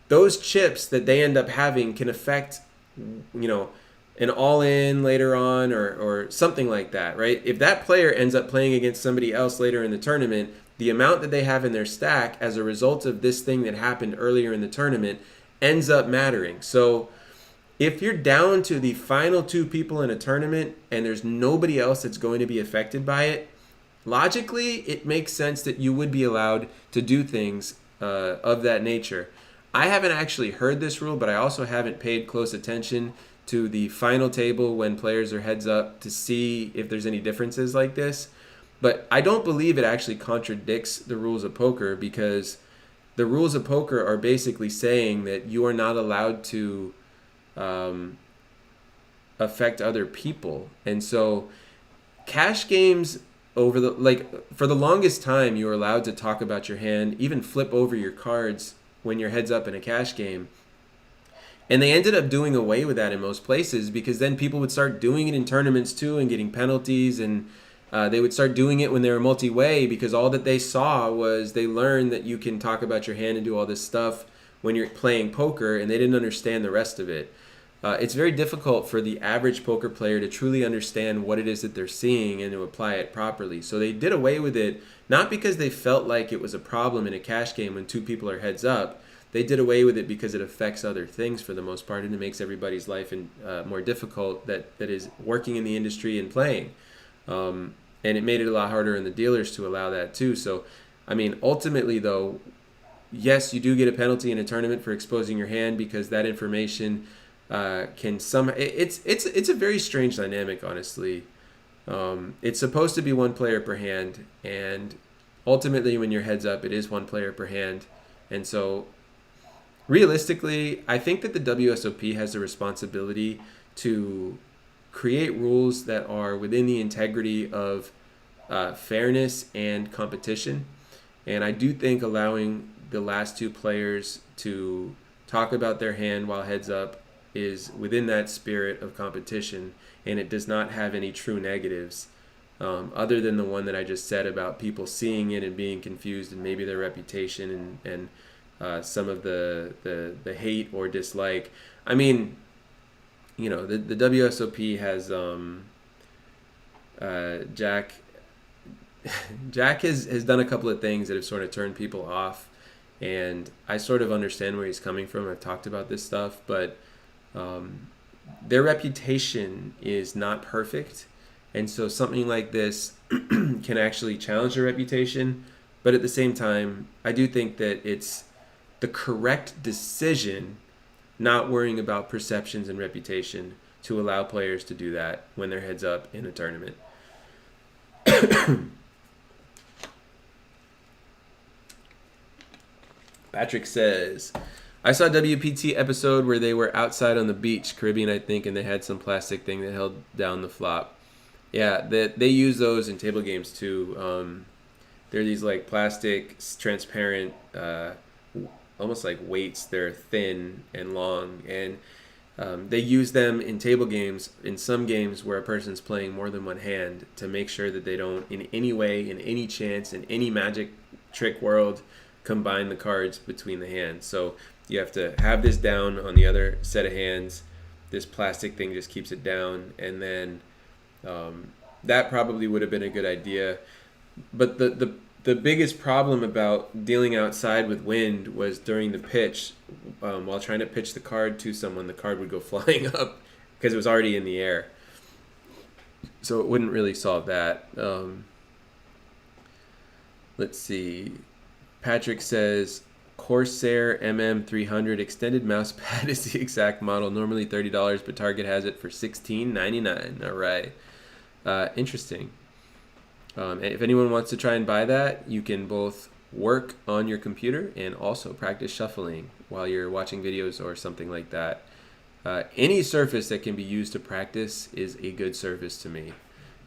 those chips that they end up having can affect, an all-in later on or something like that, right? If that player ends up playing against somebody else later in the tournament, the amount that they have in their stack as a result of this thing that happened earlier in the tournament ends up mattering. So if you're down to the final two people in a tournament and there's nobody else that's going to be affected by it, logically, it makes sense that you would be allowed to do things of that nature. I haven't actually heard this rule, but I also haven't paid close attention to the final table when players are heads up to see if there's any differences like this. But I don't believe it actually contradicts the rules of poker, because the rules of poker are basically saying that you are not allowed to affect other people. And so cash games for the longest time, you were allowed to talk about your hand, even flip over your cards when you're heads up in a cash game. And they ended up doing away with that in most places, because then people would start doing it in tournaments too and getting penalties, and they would start doing it when they were multi-way, because all that they saw was they learned that you can talk about your hand and do all this stuff when you're playing poker, and they didn't understand the rest of it. It's very difficult for the average poker player to truly understand what it is that they're seeing and to apply it properly. So they did away with it, not because they felt like it was a problem in a cash game when two people are heads up. They did away with it because it affects other things for the most part, and it makes everybody's life more difficult that is working in the industry and playing. And it made it a lot harder on the dealers to allow that too. So, I mean, ultimately though, yes, you do get a penalty in a tournament for exposing your hand, because that information can it's a very strange dynamic, honestly. It's supposed to be one player per hand, and ultimately when you're heads up, it is one player per hand. And so realistically, I think that the WSOP has a responsibility to create rules that are within the integrity of fairness and competition. And I do think allowing the last two players to talk about their hand while heads up is within that spirit of competition, and it does not have any true negatives, other than the one that I just said about people seeing it and being confused, and maybe their reputation and some of the hate or dislike. I mean, the WSOP has Jack has done a couple of things that have sort of turned people off, and I sort of understand where he's coming from. I've talked about this stuff, but their reputation is not perfect, and so something like this can actually challenge their reputation. But at the same time, I do think that it's the correct decision, not worrying about perceptions and reputation, to allow players to do that when they're heads up in a tournament. Patrick says, I saw a WPT episode where they were outside on the beach, Caribbean I think, and they had some plastic thing that held down the flop. Yeah, they use those in table games too. They're these like plastic, transparent, almost like weights. They're thin and long, and they use them in table games, in some games where a person's playing more than one hand, to make sure that they don't, in any way, in any chance, in any magic trick world, combine the cards between the hands. So you have to have this down on the other set of hands. This plastic thing just keeps it down, and then that probably would have been a good idea. But the biggest problem about dealing outside with wind was during the pitch, while trying to pitch the card to someone, the card would go flying up because it was already in the air. So it wouldn't really solve that. Let's see. Patrick says Corsair MM300 extended mouse pad is the exact model, normally $30, but Target has it for $16.99. All right. Interesting. If anyone wants to try and buy that, you can both work on your computer and also practice shuffling while you're watching videos or something like that. Any surface that can be used to practice is a good surface to me.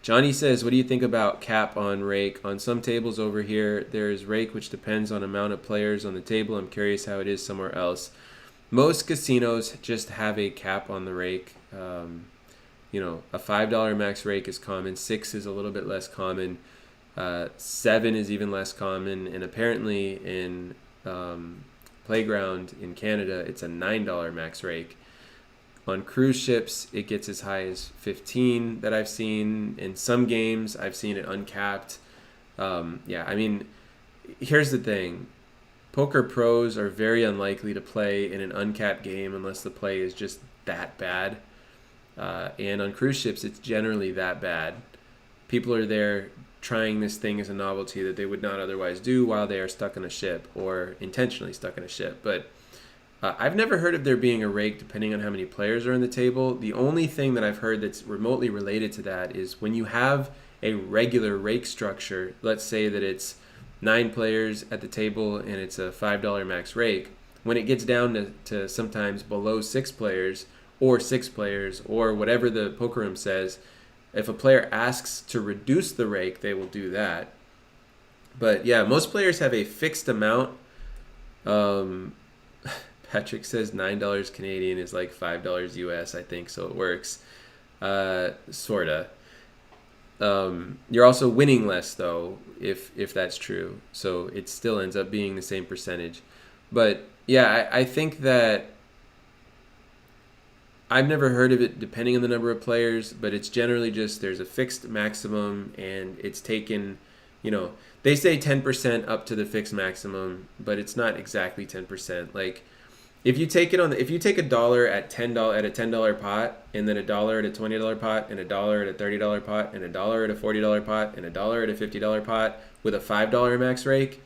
Johnny says, what do you think about cap on rake? On some tables over here, there's rake, which depends on amount of players on the table. I'm curious how it is somewhere else. Most casinos just have a cap on the rake. A $5 max rake is common. 6 is a little bit less common. 7 is even less common. And apparently in Playground in Canada, it's a $9 max rake. On cruise ships, it gets as high as 15 that I've seen. In some games, I've seen it uncapped. Here's the thing. Poker pros are very unlikely to play in an uncapped game unless the play is just that bad. And on cruise ships, it's generally that bad. People are there trying this thing as a novelty that they would not otherwise do while they are stuck on a ship or intentionally stuck on a ship. But I've never heard of there being a rake depending on how many players are on the table. The only thing that I've heard that's remotely related to that is when you have a regular rake structure, let's say that it's 9 players at the table and it's a $5 max rake, when it gets down to sometimes below 6 players or 6 players or whatever the poker room says, if a player asks to reduce the rake, they will do that. But yeah, most players have a fixed amount. Patrick says $9 Canadian is like $5 US, I think, so it works. Sorta. You're also winning less, though, if that's true. So it still ends up being the same percentage. But yeah, I think that I've never heard of it depending on the number of players, but it's generally just there's a fixed maximum and it's taken, they say 10% up to the fixed maximum, but it's not exactly 10%. Like, if you take a dollar at a $10 pot, and then a dollar at a $20 pot, and a dollar at a $30 pot, and a dollar at a $40 pot, and a dollar at a $50 pot with a $5 max rake,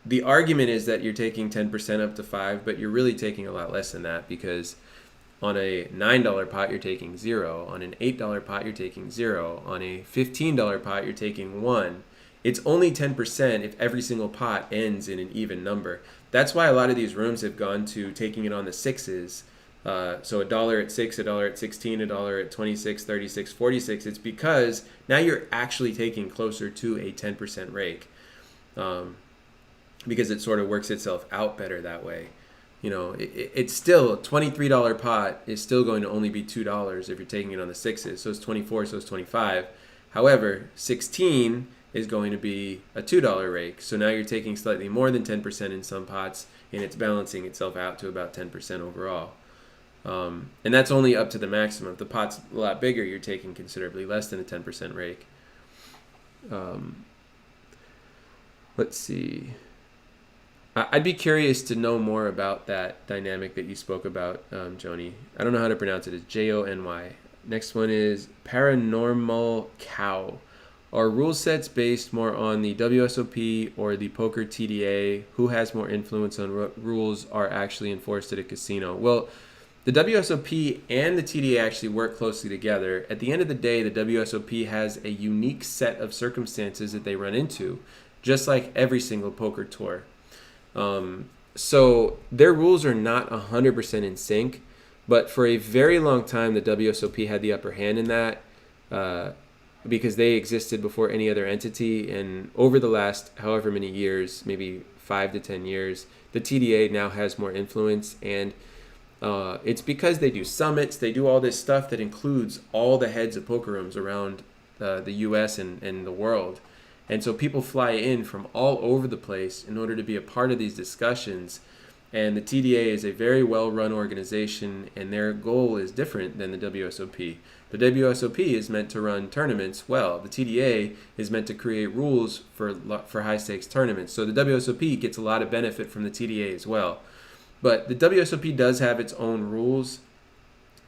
the argument is that you're taking 10% up to 5, but you're really taking a lot less than that, because on a $9 pot you're taking 0, on an $8 pot you're taking 0, on a $15 pot you're taking 1. It's only 10% if every single pot ends in an even number. That's why a lot of these rooms have gone to taking it on the 6s. So a dollar at 6, a dollar at 16, a dollar at 26, 36, 46. It's because now you're actually taking closer to a 10% rake, because it sort of works itself out better that way. It's still a $23 pot is still going to only be $2 if you're taking it on the 6s. So it's 24, so it's 25. However, 16 is going to be a $2 rake. So now you're taking slightly more than 10% in some pots, and it's balancing itself out to about 10% overall. And that's only up to the maximum. If the pot's a lot bigger, you're taking considerably less than a 10% rake. Let's see. I'd be curious to know more about that dynamic that you spoke about, Joni. I don't know how to pronounce it. It's Jony. Next one is Paranormal Cow. Are rule sets based more on the WSOP or the poker TDA? Who has more influence on rules are actually enforced at a casino? Well, the WSOP and the TDA actually work closely together. At the end of the day, the WSOP has a unique set of circumstances that they run into, just like every single poker tour. So their rules are not 100% in sync, but for a very long time, the WSOP had the upper hand in that. because they existed before any other entity. And over the last however many years, maybe 5 to 10 years, the TDA now has more influence. And it's because they do summits, they do all this stuff that includes all the heads of poker rooms around the US and the world. And so people fly in from all over the place in order to be a part of these discussions. And the TDA is a very well-run organization, and their goal is different than the WSOP. The WSOP is meant to run tournaments well. The TDA is meant to create rules for high-stakes tournaments. So the WSOP gets a lot of benefit from the TDA as well. But the WSOP does have its own rules.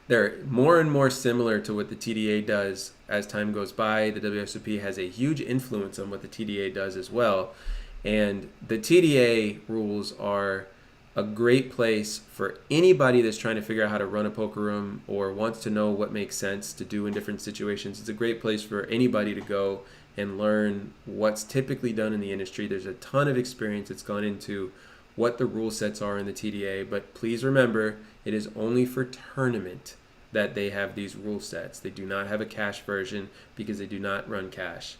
They're more and more similar to what the TDA does as time goes by. The WSOP has a huge influence on what the TDA does as well. And the TDA rules are a great place for anybody that's trying to figure out how to run a poker room or wants to know what makes sense to do in different situations. It's a great place for anybody to go and learn what's typically done in the industry. There's a ton of experience that's gone into what the rule sets are in the TDA, but please remember, it is only for tournament that they have these rule sets. They do not have a cash version because they do not run cash.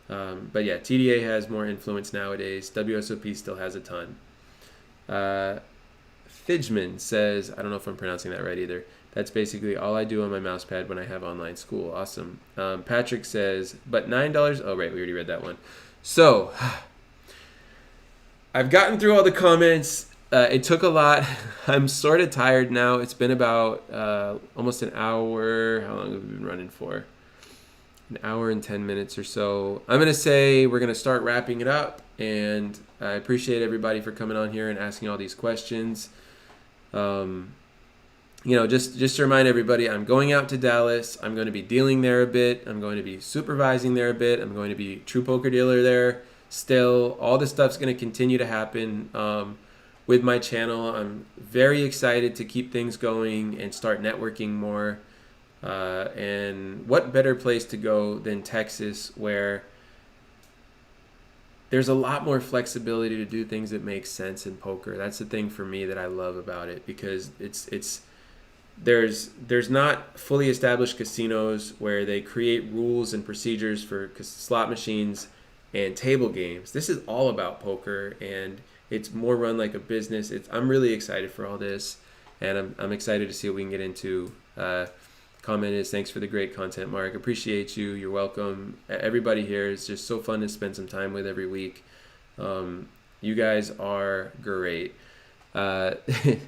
But yeah, TDA has more influence nowadays. WSOP still has a ton. Fidgman says, I don't know if I'm pronouncing that right either. That's basically all I do on my mouse pad when I have online school. Awesome. Patrick says, but $9. Oh, right. We already read that one. So I've gotten through all the comments. It took a lot. I'm sort of tired now. It's been about almost an hour. How long have we been running for? An hour and 10 minutes or so. I'm going to say we're going to start wrapping it up. And I appreciate everybody for coming on here and asking all these questions. Just to remind everybody, I'm going out to Dallas. I'm going to be dealing there a bit. I'm going to be supervising there a bit. I'm going to be true poker dealer there still. All this stuff's going to continue to happen with my channel. I'm very excited to keep things going and start networking more. And what better place to go than Texas, where there's a lot more flexibility to do things that make sense in poker. That's the thing for me that I love about it, because there's not fully established casinos where they create rules and procedures for slot machines and table games. This is all about poker, and it's more run like a business. I'm really excited for all this, and I'm excited to see what we can get into. Comment is, thanks for the great content, Mark. Appreciate you. You're welcome. Everybody here is just so fun to spend some time with every week. You guys are great. Fidgman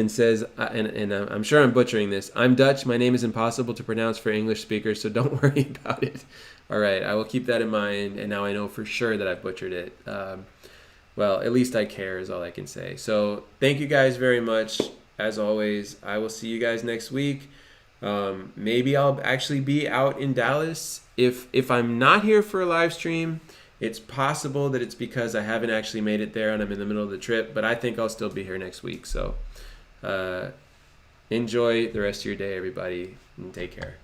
says, and I'm sure I'm butchering this, I'm Dutch. My name is impossible to pronounce for English speakers, so don't worry about it. All right, I will keep that in mind, and now I know for sure that I've butchered it. Well, at least I care is all I can say. So thank you guys very much. As always, I will see you guys next week. Maybe I'll actually be out in Dallas. If I'm not here for a live stream, it's possible that it's because I haven't actually made it there and I'm in the middle of the trip, but I think I'll still be here next week. So enjoy the rest of your day, everybody, and take care.